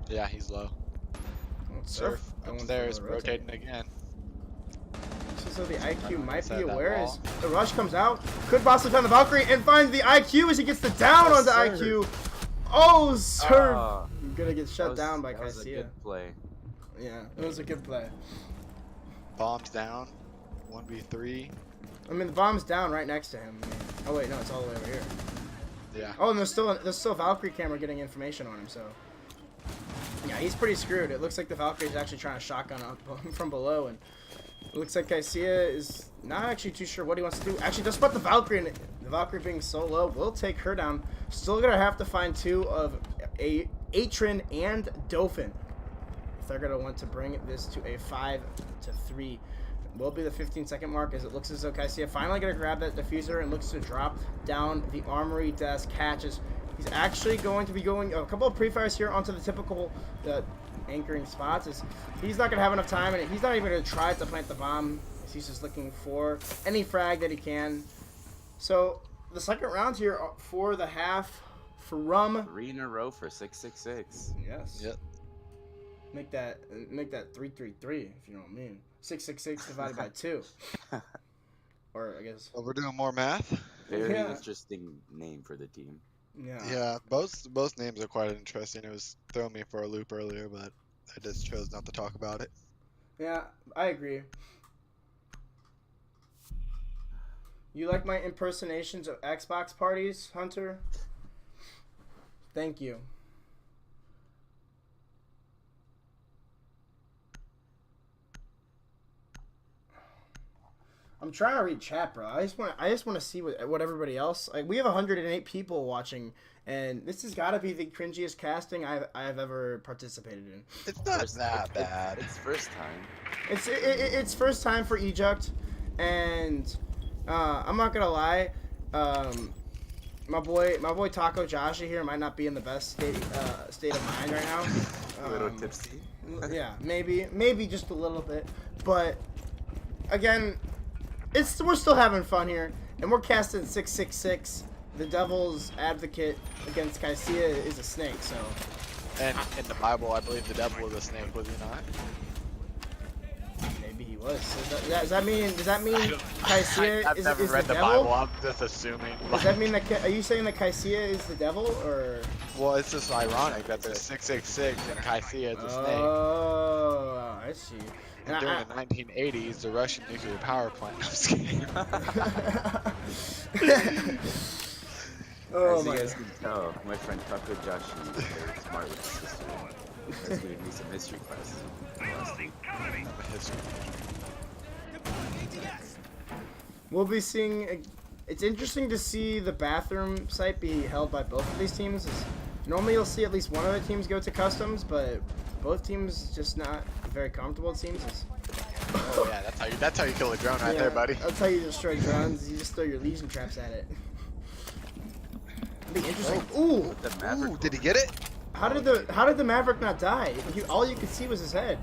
Speaker 3: Yeah, he's low.
Speaker 1: Surf
Speaker 3: Upstairs, rotating again.
Speaker 1: Looks as though the IQ might be
Speaker 3: Inside that
Speaker 1: aware
Speaker 3: wall.
Speaker 1: as the rush comes out. Could possibly find the Valkyrie and find the IQ as he gets the down on the IQ. Oh, Surf! Gonna get shut down by
Speaker 2: That was a
Speaker 1: Kicea.
Speaker 2: good play.
Speaker 1: Yeah, it was a good play.
Speaker 3: Bombs down. 1v3.
Speaker 1: I mean, the bomb's down right next to him. Oh wait, no, it's all the way over here.
Speaker 3: Yeah.
Speaker 1: Oh, and there's still Valkyrie camera getting information on him. So yeah, he's pretty screwed. It looks like the Valkyrie's actually trying to shotgun up from below, and it looks like Kicea is not actually too sure what he wants to do. Actually, just about the Valkyrie, and the Valkyrie being so low will take her down. Still gonna have to find two of Atrin and Dauphin if they're gonna want to bring this to a 5-3. Will be the 15-second mark as it looks as though Kicea finally gonna grab that diffuser and looks to drop down the armory desk hatches. He's actually going to be going a couple of pre-fires here onto the typical anchoring spots. As he's not gonna have enough time, and he's not even gonna try to plant the bomb. He's just looking for any frag that he can. So the second round here for the half from
Speaker 2: 3 in a row for 666.
Speaker 1: yes.
Speaker 3: Yep.
Speaker 1: Make that 3-3-3 if you know what I mean. 666 divided by 2. Or I guess.
Speaker 3: Well, we're doing more math.
Speaker 2: Very
Speaker 1: Yeah.
Speaker 2: interesting name for the team.
Speaker 1: Yeah.
Speaker 3: Yeah, both names are quite interesting. It was throwing me for a loop earlier, but I just chose not to talk about it.
Speaker 1: Yeah, I agree. You like my impersonations of Xbox parties, Hunter? Thank you. I'm trying to read chat, bro. I just want to see what everybody else. Like, we have 108 people watching, and this has got to be the cringiest casting I've ever participated in.
Speaker 3: It's not that bad.
Speaker 2: It's first time.
Speaker 1: It's first time for Eject, and I'm not gonna lie, my boy Taco Joshi here might not be in the best state of mind right now.
Speaker 2: A little tipsy.
Speaker 1: Yeah, maybe just a little bit, but again, we're still having fun here, and we're casting 666. The devil's advocate against Kicea is a snake, so.
Speaker 3: And in the Bible, I believe the devil was a snake, was he not?
Speaker 1: Maybe he was. So does that mean Kicea
Speaker 3: I've
Speaker 1: is
Speaker 3: never read
Speaker 1: the
Speaker 3: the
Speaker 1: devil?
Speaker 3: Bible. I'm just assuming.
Speaker 1: Does that mean that? Are you saying that Kicea is the devil, or?
Speaker 3: Well, it's just ironic that there's 666 and Kicea is a snake.
Speaker 1: Oh, I see.
Speaker 3: And during the 1980s, the Russian nuclear power plant. I'm just kidding.
Speaker 1: Oh
Speaker 2: As you
Speaker 1: my
Speaker 2: guys
Speaker 1: God.
Speaker 2: can tell, my friend Taco Joshi is very smart with his history. He was giving me some history classes last week.
Speaker 3: I'm a history major.
Speaker 1: We'll be seeing. It's interesting to see the bathroom site be held by both of these teams. Normally, you'll see at least one of the teams go to customs, but both teams just not very comfortable. It seems.
Speaker 3: Oh yeah, that's how you kill a drone right there, buddy.
Speaker 1: That's how you destroy drones. You just throw your lesion traps at it. It'd be interesting. Ooh.
Speaker 2: The Maverick.
Speaker 3: Ooh, did he get it?
Speaker 1: How did the Maverick not die? All you could see was his head.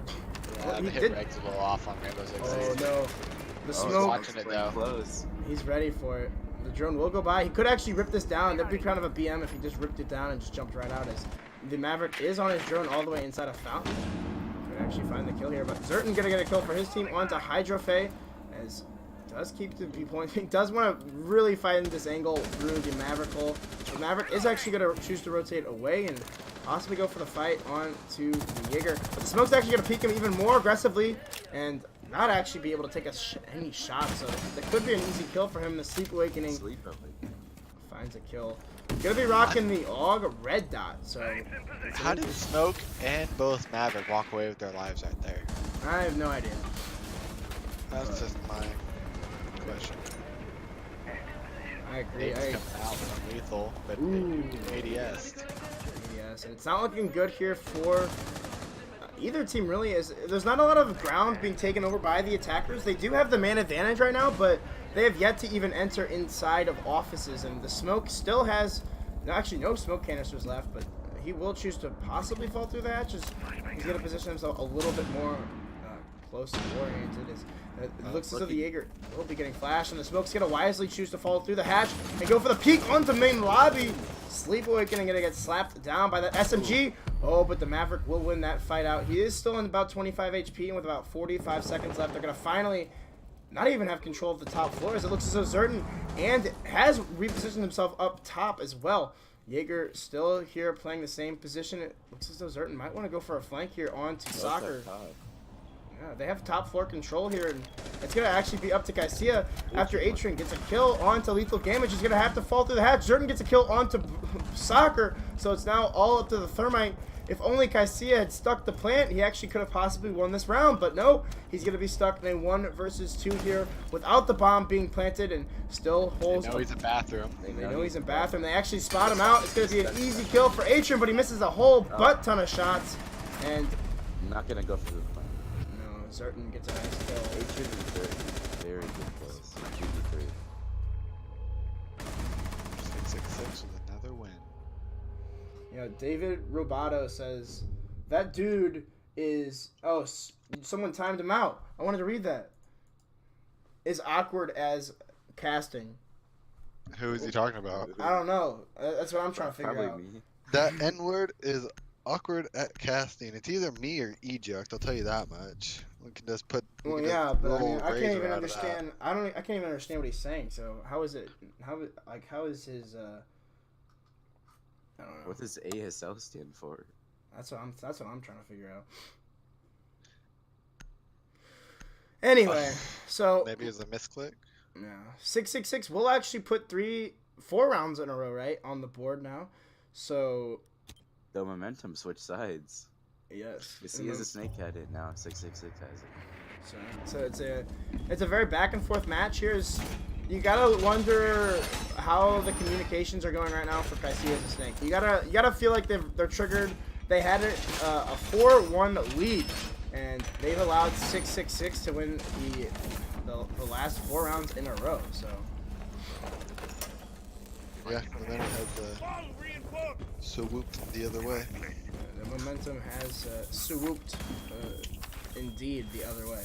Speaker 3: Yeah,
Speaker 1: He
Speaker 3: the hit
Speaker 1: did-
Speaker 3: reg's a little off on Rainbow Six
Speaker 1: Oh
Speaker 3: Siege.
Speaker 1: no. The
Speaker 2: Oh,
Speaker 1: smoke.
Speaker 3: watching it though.
Speaker 2: Close.
Speaker 1: He's ready for it. The drone will go by. He could actually rip this down. That'd be kind of a BM if he just ripped it down and just jumped right out. As the Maverick is on his drone all the way inside a fountain. Could actually find the kill here, but Zerton gonna get a kill for his team onto Hydrofe as does keep the point. He does want to really fight in this angle through the Maverick hole. The Maverick is actually going to choose to rotate away and possibly go for the fight on to the Jaeger. But the smoke's actually going to peek him even more aggressively and not actually be able to take any shots. So that could be an easy kill for him. The Sleep Awakening finds a kill. Gonna be rocking the AUG red dot. So
Speaker 3: How did Smoke and both Maverick walk away with their lives right there?
Speaker 1: I have no idea.
Speaker 3: That's just my question.
Speaker 1: I agree.
Speaker 3: It's coming out from lethal, but ADS.
Speaker 1: Yes, and it's not looking good here for either team really. There's not a lot of ground being taken over by the attackers. They do have the man advantage right now, but they have yet to even enter inside of offices, and the smoke still has actually no smoke canisters left, but he will choose to possibly fall through the hatches. He's going to position himself a little bit more closely oriented. It looks as though the Jaeger will be getting flashed, and the smoke's going to wisely choose to fall through the hatch and go for the peek onto main lobby. Sleep Awakening going to get slapped down by that SMG. Oh, but the Maverick will win that fight out. He is still in about 25 HP, and with about 45 seconds left, they're going to finally not even have control of the top floors. It looks as though Zerton and has repositioned himself up top as well. Jaeger still here playing the same position. It looks as though Zerton might want to go for a flank here onto Soccer. Yeah, they have top floor control here, and it's going to actually be up to Kicea after Atrian gets a kill onto Lethal Damage. He's going to have to fall through the hatch. Zerton gets a kill onto Soccer, so it's now all up to the Thermite. If only Kicea had stuck the plant, he actually could have possibly won this round, but no, he's going to be stuck in a 1 versus 2 here without the bomb being planted, and still holds.
Speaker 3: They know he's in bathroom.
Speaker 1: They know he's in bathroom. They actually spot him out. It's going to be an easy kill for Atrian, but he misses a whole butt ton of shots, and
Speaker 2: I'm not going to go for the plant.
Speaker 1: No, Zerton gets a nice kill.
Speaker 2: Atrian is very good place. 2v3.
Speaker 3: 666 with another win.
Speaker 1: You know, David Roboto says, that dude is, oh, someone timed him out. I wanted to read that. Is awkward as casting.
Speaker 3: Who is he talking about?
Speaker 1: I don't know. That's what I'm trying to figure out.
Speaker 2: Me.
Speaker 4: That N-word is awkward at casting. It's either me or Eject, I'll tell you that much. We can just put.
Speaker 1: Well, yeah, but I mean, I can't even understand. I can't even understand what he's saying. So how is it? How is his? I don't know.
Speaker 2: What does ASL stand for?
Speaker 1: That's what I'm trying to figure out. Anyway, so
Speaker 3: maybe it's a misclick.
Speaker 1: Yeah, 666. We'll actually put 4 rounds in a row, right, on the board now. So
Speaker 2: The momentum switched sides.
Speaker 1: yes,
Speaker 2: You see, as a snake had it now. 666 has it.
Speaker 1: So it's a very back and forth match here. You gotta wonder how the communications are going right now for Kicea as a snake. You gotta feel like they're triggered. They had a 4-1 lead, and they've allowed 666 to win the last 4 rounds in a row. So
Speaker 4: Yeah, and then it has swooped the other way.
Speaker 1: the momentum has swooped indeed the other way.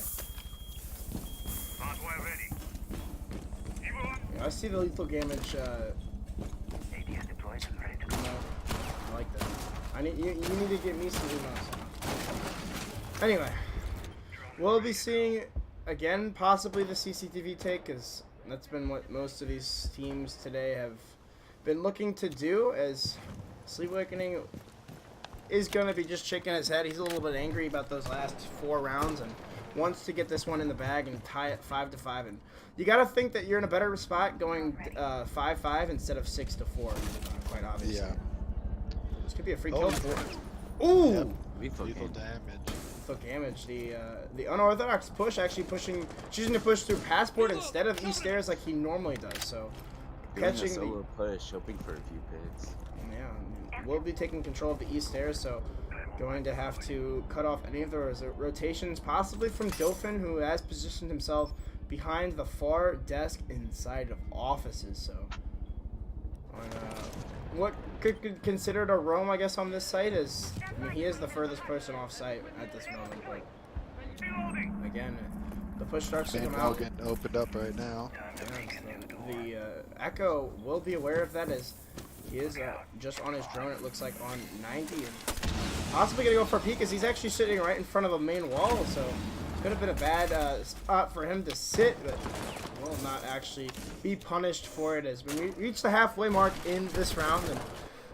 Speaker 1: Yeah, I see the Lethal Damage. I like that. You need to get me some emails. Anyway, we'll be seeing again possibly the CCTV take, because that's been what most of these teams today have been looking to do, as Sleep Awakening is going to be just shaking his head. He's a little bit angry about those last 4 rounds and wants to get this one in the bag and tie it 5-5. And you got to think that you're in a better spot going 5-5 instead of 6-4, quite obviously.
Speaker 4: Yeah.
Speaker 1: This could be a free kill. Ooh!
Speaker 4: Yep.
Speaker 3: Lethal damage.
Speaker 1: Lethal damage. The unorthodox push, actually choosing to push through passport instead of east stairs like he normally does. So
Speaker 2: Doing a
Speaker 1: catching
Speaker 2: solo push, hoping for a few picks.
Speaker 1: yeah, we'll be taking control of the east stairs. So going to have to cut off any of the rotations, possibly from Dauphin, who has positioned himself behind the far desk inside of offices. So what could be considered a roam, I guess, on this site is, I mean, he is the furthest person off site at this moment, but again, the push starts to come out.
Speaker 4: Getting opened up right now.
Speaker 1: Yeah, the Echo will be aware of that, as he is just on his drone, it looks like, on 90, and possibly going to go for a peek, as he's actually sitting right in front of a main wall, so Could have been a bad spot for him to sit, but will not actually be punished for it as we reach the halfway mark in this round. And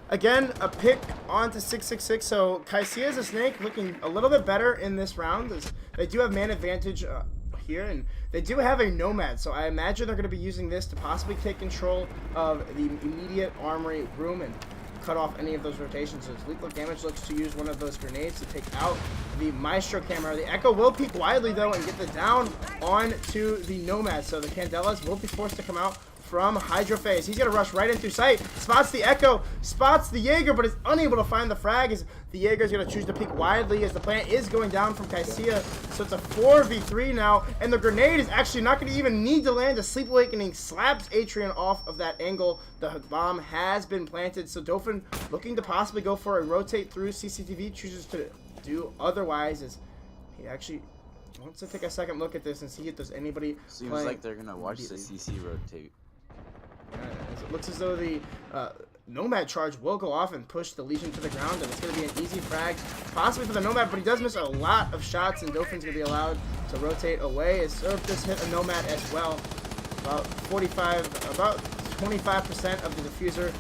Speaker 1: again, a pick onto 666. So Kicea as a snake looking a little bit better in this round as they do have man advantage here, and they do have a nomad. So I imagine they're going to be using this to possibly take control of the immediate armory room and cut off any of those rotations. As Lethal Damage looks to use one of those grenades to take out the Maestro camera. The Echo will peek widely though and get the down onto the Nomad. So the Candelas will be forced to come out from Hydro Phase. He's going to rush right in through sight. Spots the Echo, spots the Jaeger, but is unable to find the frag as the Jaeger is going to choose to peek widely as the plant is going down from Kicea. So it's a 4v3 now, and the grenade is actually not going to even need to land. A Sleep Awakening slaps Atrian off of that angle. The bomb has been planted, so Dauphin looking to possibly go for a rotate through. CCTV chooses to do otherwise as he actually wants to take a second look at this and see if there's anybody
Speaker 2: Seems like they're going to watch the CC rotate.
Speaker 1: It looks as though the Nomad charge will go off and push the Legion to the ground, and it's going to be an easy frag, possibly for the Nomad, but he does miss a lot of shots, and Dauphin's going to be allowed to rotate away. As Surf just hit a Nomad as well. About 25% of the diffuser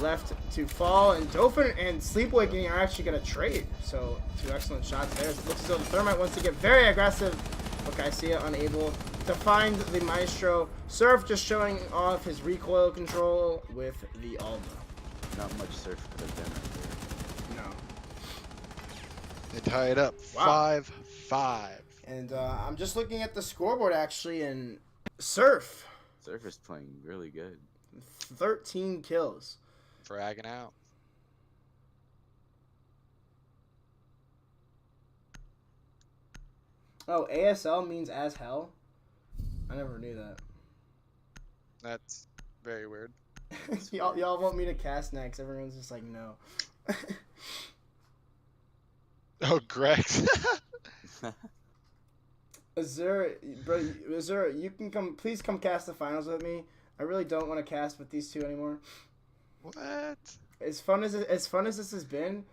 Speaker 1: left to fall, and Dauphin and Sleep Awakening are actually going to trade. So, two excellent shots there. It looks as though the Thermite wants to get very aggressive, but Kicea unable to find the Maestro. Surf just showing off his recoil control with the Alba.
Speaker 2: Not much Surf could have done right
Speaker 1: No.
Speaker 3: They tie it up.
Speaker 1: Wow.
Speaker 3: 5-5.
Speaker 1: And I'm just looking at the scoreboard actually, and Surf,
Speaker 2: there. Surf is playing really good.
Speaker 1: 13 kills.
Speaker 3: Fragging out.
Speaker 1: Oh, ASL means as hell? I never knew that.
Speaker 3: That's very weird.
Speaker 1: Y'all want me to cast next? Everyone's just like, no.
Speaker 3: Oh, Greg's.
Speaker 1: Azura, bro, Azura, you can come. Please come cast the finals with me. I really don't want to cast with these two anymore.
Speaker 3: What?
Speaker 1: As fun as this has been,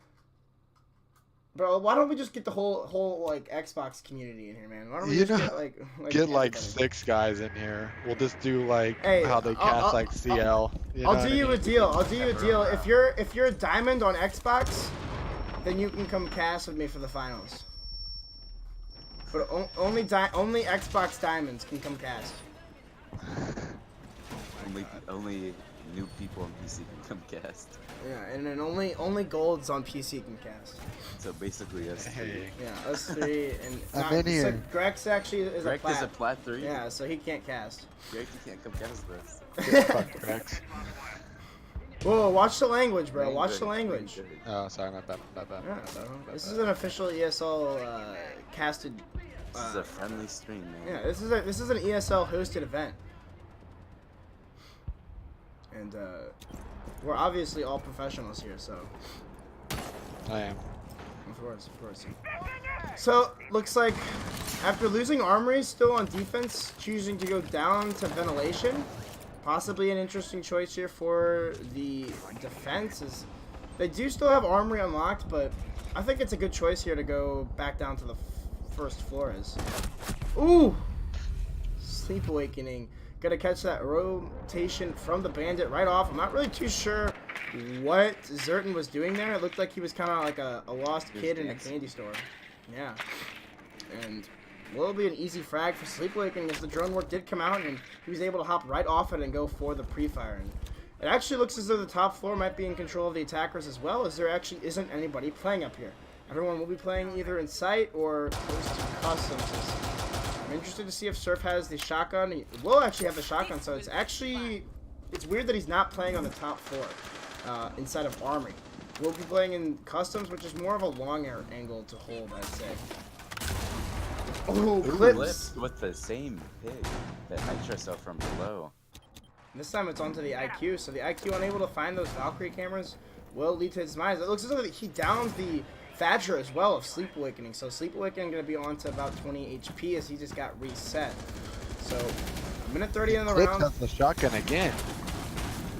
Speaker 1: bro. Why don't we just get the whole like Xbox community in here, man? Why don't we just get like
Speaker 3: 6 guys in here. We'll just do like
Speaker 1: Hey,
Speaker 3: how they cast like CL.
Speaker 1: I'll do you a deal. I'll do you a deal. If you're a diamond on Xbox, then you can come cast with me for the finals. But only Xbox diamonds can come cast.
Speaker 2: Only new people on PC can come cast.
Speaker 1: Yeah, and then only golds on PC can cast.
Speaker 2: So basically us three.
Speaker 1: Yeah, us three, and
Speaker 3: I'm in here.
Speaker 1: So Grex actually is
Speaker 2: Greg
Speaker 1: a plat.
Speaker 2: is a plat 3?
Speaker 1: Yeah, so he can't cast.
Speaker 2: Greg, you can't come cast this.
Speaker 3: Fuck Gregs.
Speaker 1: Whoa, watch the language, bro. Watch the language.
Speaker 3: Oh, sorry, my bad.
Speaker 1: Yeah, this is an official ESL casted.
Speaker 2: This is a friendly stream, man.
Speaker 1: Yeah, this is an ESL hosted event, and we're obviously all professionals here, so.
Speaker 3: I am.
Speaker 1: Of course. So, looks like after losing Armory, still on defense, choosing to go down to Ventilation. Possibly an interesting choice here for the defense. Is they do still have Armory unlocked, but I think it's a good choice here to go back down to the first floor. Ooh! Sleep Awakening. Gonna catch that rotation from the Bandit right off. I'm not really too sure what Zerton was doing there. It looked like he was kind of like a lost kid in a candy store. Yeah. And will be an easy frag for Sleep Awakening as the drone work did come out and he was able to hop right off it and go for the pre-fire. And it actually looks as though the top floor might be in control of the attackers as well, as there actually isn't anybody playing up here. Everyone will be playing either in sight or close to customs. I'm interested to see if Surf has the shotgun. He will actually have the shotgun, so it's weird that he's not playing on the top floor inside of Armory. We'll be playing in customs, which is more of a long angle to hold, I'd say. Oh, clips
Speaker 2: with the same pig that Nitro saw from below.
Speaker 1: This time it's onto the IQ, so the IQ unable to find those Valkyrie cameras will lead to his demise. It looks as though he downs the Thatcher as well of Sleep Awakening, so Sleep Awakening going to be on to about 20 HP as he just got reset. So, minute 30 in the round.
Speaker 3: Has the shotgun again.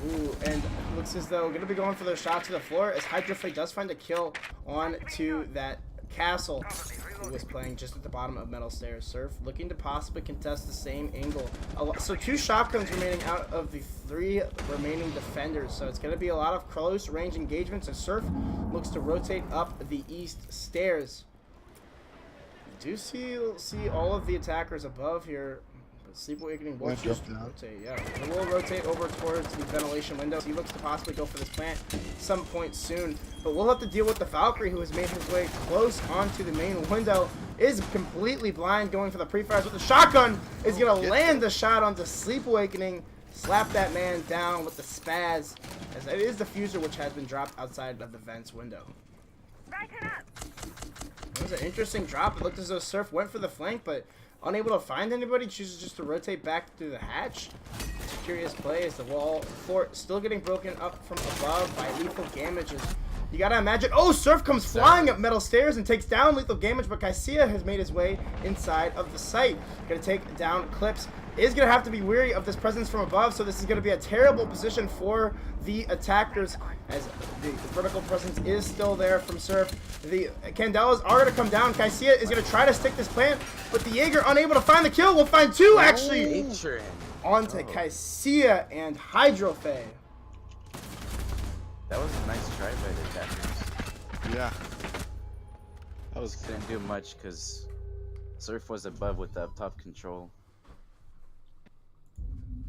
Speaker 1: Ooh, and it looks as though going to be going for their shot to the floor as Hydroflake does find a kill on to that castle. who was playing just at the bottom of Metal Stairs. Surf looking to possibly contest the same angle. So 2 shotguns remaining out of the 3 remaining defenders. So it's going to be a lot of close range engagements as Surf looks to rotate up the east stairs. Do see all of the attackers above here. Sleep Awakening will just rotate, yeah. It will rotate over towards the ventilation window. He looks to possibly go for this plant some point soon. But we'll have to deal with the Valkyrie, who has made his way close onto the main window. Is completely blind, going for the pre-fires with the shotgun. Is going to land the shot onto Sleep Awakening. Slap that man down with the spaz. As it is the fuser, which has been dropped outside of the vents window. It was an interesting drop. It looked as though Surf went for the flank, but unable to find anybody, chooses just to rotate back through the hatch. It's a curious play as the wall floor still getting broken up from above by Lethal Gamages. You gotta imagine. Oh, Surf comes flying up Metal Stairs and takes down Lethal Gamage, but Kicea has made his way inside of the site. Gonna take down Clips. Is gonna have to be weary of this presence from above, so this is gonna be a terrible position for the attackers as the vertical presence is still there from Surf. The Candelas are gonna come down. Kicea is gonna try to stick this plant, but the Jaeger unable to find the kill. We'll find 2 actually onto Kicea and Hydrofe.
Speaker 2: That was a nice try by the attackers.
Speaker 3: Yeah.
Speaker 2: That was couldn't do much because Surf was above with the up top control.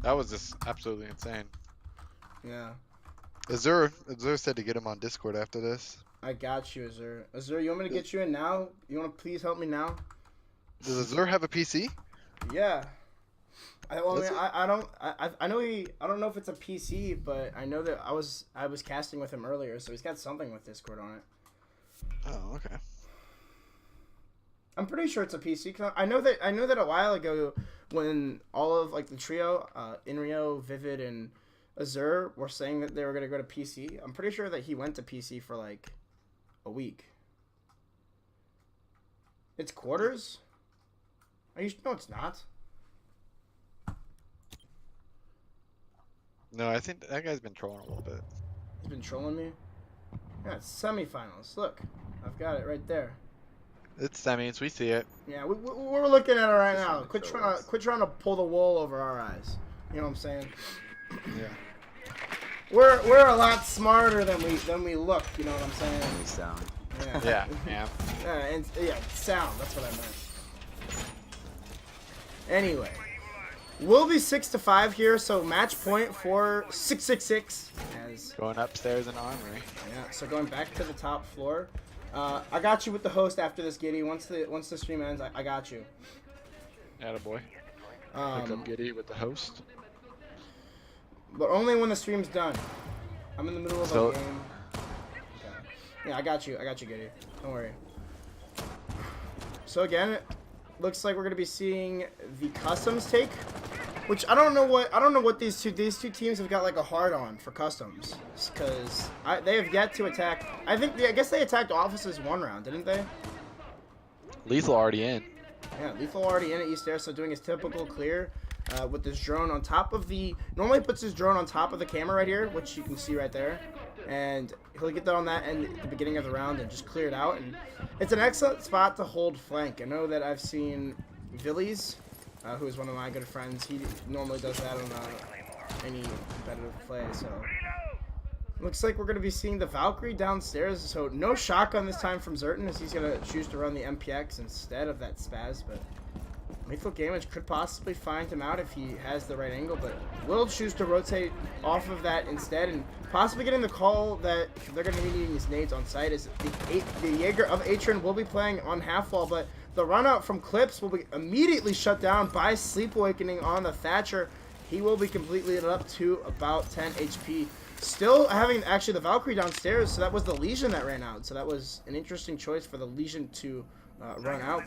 Speaker 3: That was just absolutely insane.
Speaker 1: Yeah.
Speaker 4: Azur said to get him on Discord after this.
Speaker 1: I got you, Azur. Azur, you want me to get you in now? You want to please help me now?
Speaker 4: Does Azur have a PC?
Speaker 1: Yeah. I don't know if it's a PC, but I know that I was casting with him earlier, so he's got something with Discord on it.
Speaker 4: Oh, okay.
Speaker 1: I'm pretty sure it's a PC. 'Cause I know that a while ago when all of like the trio, Inrio, Vivid, and Azur were saying that they were gonna go to PC. I'm pretty sure that he went to PC for like a week. It's quarters? Are you? No, it's not.
Speaker 3: No, I think that guy's been trolling a little bit.
Speaker 1: He's been trolling me. Yeah, it's semifinals. Look, I've got it right there.
Speaker 3: It's semis, we see it.
Speaker 1: Yeah, we're looking at it right now. Quit trying to pull the wool over our eyes. You know what I'm saying?
Speaker 3: Yeah.
Speaker 1: We're a lot smarter than we look. You know what I'm saying?
Speaker 2: We sound.
Speaker 1: Yeah.
Speaker 3: Yeah.
Speaker 1: Sound. That's what I meant. Anyway, we'll be 6-5 here, so match point for 666. As
Speaker 3: Going upstairs in Armory.
Speaker 1: yeah, so going back to the top floor. I got you with the host after this, Giddy. Once the stream ends, I got you.
Speaker 3: Attaboy. Pick up Giddy with the host.
Speaker 1: But only when the stream's done. I'm in the middle of
Speaker 3: So-
Speaker 1: a game. Okay. Yeah, I got you, Giddy. Don't worry. So again, it looks like we're gonna be seeing the customs take, which I don't know what these two teams have got like a hard on for customs, because they have yet to attack. I guess they attacked offices 1 round, didn't they?
Speaker 3: Lethal already in.
Speaker 1: Yeah, Lethal already in at East Air, so doing his typical clear with this drone on top of the... Normally puts his drone on top of the camera right here, which you can see right there. And he'll get that on that end at the beginning of the round and just clear it out. And it's an excellent spot to hold flank. I know that I've seen Villies, who is one of my good friends. He normally does that on any competitive play, so... Looks like we're going to be seeing the Valkyrie downstairs, so no shotgun this time from Zerton, as he's going to choose to run the MPX instead of that spaz, but Lethal Gamage could possibly find him out if he has the right angle, but will choose to rotate off of that instead, and possibly getting the call that they're going to be needing these nades on site, as the Jaeger of Atron will be playing on half wall, but the run out from Clips will be immediately shut down by Sleep Awakening on the Thatcher. He will be completely lit up to about 10 HP. Still having actually the Valkyrie downstairs, so that was the Legion that ran out. So that was an interesting choice for the Legion to run out.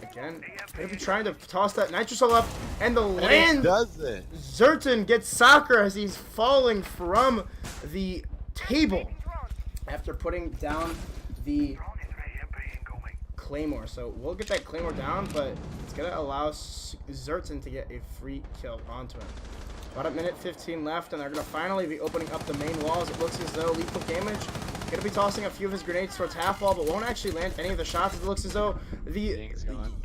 Speaker 1: Again, they'll be trying to toss that Nitrocell up, and the land
Speaker 3: does it.
Speaker 1: Zerton gets soccer as he's falling from the table after putting down the Claymore. So we'll get that Claymore down, but it's gonna allow Zerton to get a free kill onto him. About a minute 15 left, and they're going to finally be opening up the main walls. It looks as though Lethal Gamage Gonna be tossing a few of his grenades towards half wall, but won't actually land any of the shots. It looks as though the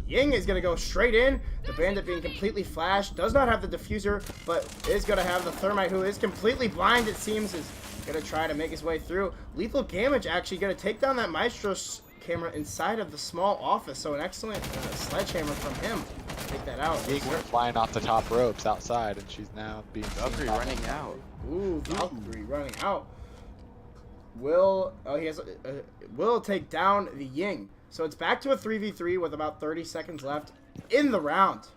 Speaker 1: Ying is gonna go straight in. The bandit being completely flashed, does not have the diffuser, but is gonna have the thermite, who is completely blind, it seems, is gonna try to make his way through. Lethal Damage actually gonna take down that Maestro's camera inside of the small office, so an excellent sledgehammer from him. Take that out.
Speaker 3: Ying went flying off the top ropes outside, and she's now being
Speaker 2: Valkyrie running out.
Speaker 1: Ooh, Valkyrie running out. Will take down the Ying. So it's back to a 3v3 with about 30 seconds left in the round.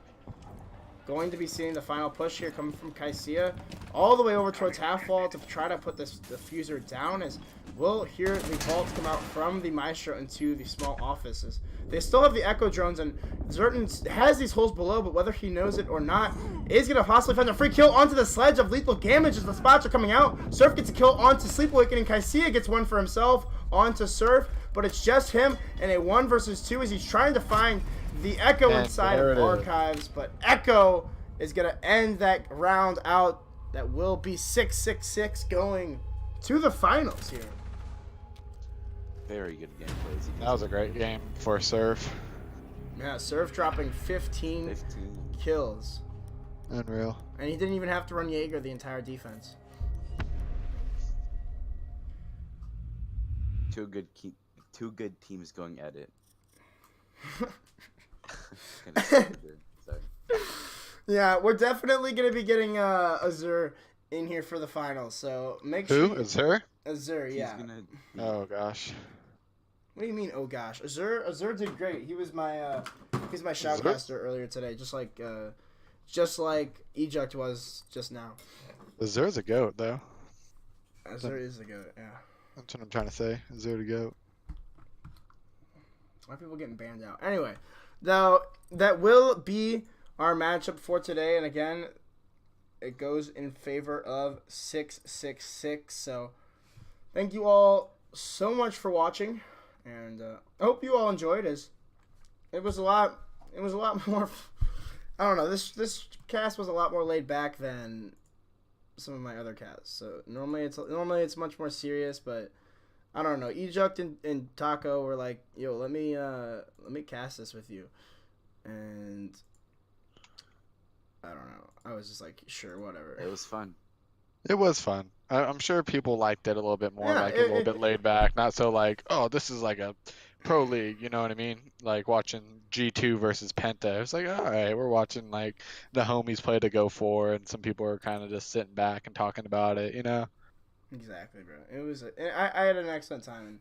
Speaker 1: Going to be seeing the final push here coming from Kicea all the way over towards half wall to try to put this diffuser down, as we'll hear the vault come out from the Maestro into the small offices. They still have the Echo drones, and Zerton has these holes below, but whether he knows it or not, is going to possibly find a free kill onto the sledge of Lethal Damage as the spots are coming out. Surf gets a kill onto Sleep Awakening. Kicea gets one for himself onto Surf, but it's just him in a 1 versus 2 as he's trying to find the Echo inside of Archives, but Echo is going to end that round out. That will be 6-6-6 going to the finals here.
Speaker 2: Very good gameplay.
Speaker 3: That was a great game for Surf.
Speaker 1: Yeah, Surf dropping 15 kills.
Speaker 3: Unreal.
Speaker 1: And he didn't even have to run Jaeger the entire defense.
Speaker 2: Two good teams going at it. Sorry.
Speaker 1: Yeah, we're definitely going to be getting Azur in here for the finals, so make sure...
Speaker 3: Who? Azur?
Speaker 1: Azur, yeah.
Speaker 3: Oh, gosh.
Speaker 1: What do you mean, oh gosh? Azur did great. He was my shoutcaster earlier today, just like Eject was just now.
Speaker 3: Azur's a goat, though.
Speaker 1: Azur is the goat, yeah.
Speaker 3: That's what I'm trying to say. Azur the goat.
Speaker 1: Why are people getting banned out? Anyway, though, that will be our matchup for today, and again, it goes in favor of 6-6-6. So, thank you all so much for watching, and I hope you all enjoyed. It was a lot more. I don't know. This cast was a lot more laid back than some of my other casts. So normally it's much more serious, but I don't know. Eject and Taco were like, "Yo, let me cast this with you," and I don't know. I was just like, sure, whatever.
Speaker 2: It was fun.
Speaker 3: It was fun. I'm sure people liked it a little bit more,
Speaker 1: Yeah,
Speaker 3: a little bit laid back, not so like, oh, this is like a pro league, you know what I mean? Like watching G2 versus Penta. It's like, all right, we're watching like the homies play to Go4, and some people are kind of just sitting back and talking about it, you know?
Speaker 1: Exactly, bro. It was. I had an excellent time, and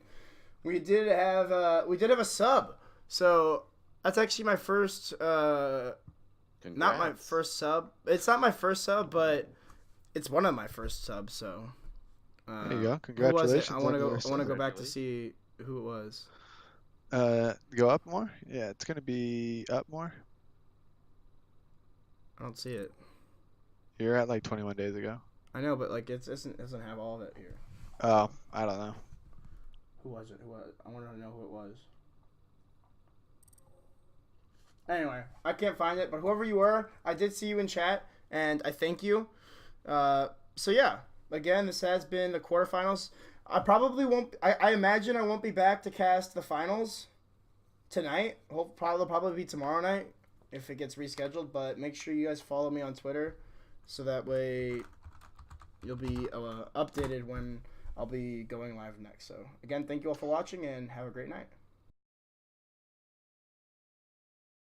Speaker 1: we did have a sub. So that's actually my first. Not my first sub. It's not my first sub, but it's one of my first subs. So
Speaker 3: there you go. Congratulations.
Speaker 1: I want to go back to see who it was.
Speaker 3: Go up more? Yeah, it's gonna be up more.
Speaker 1: I don't see it.
Speaker 3: You're at like 21 days ago.
Speaker 1: I know, but like it doesn't have all of it here.
Speaker 3: Oh, I don't know.
Speaker 1: Who was it? I want to know who it was. Anyway, I can't find it, but whoever you were, I did see you in chat, and I thank you. So yeah, again, this has been the quarterfinals. I probably won't. I imagine I won't be back to cast the finals tonight. Probably be tomorrow night if it gets rescheduled. But make sure you guys follow me on Twitter, so that way you'll be updated when I'll be going live next. So again, thank you all for watching, and have a great night.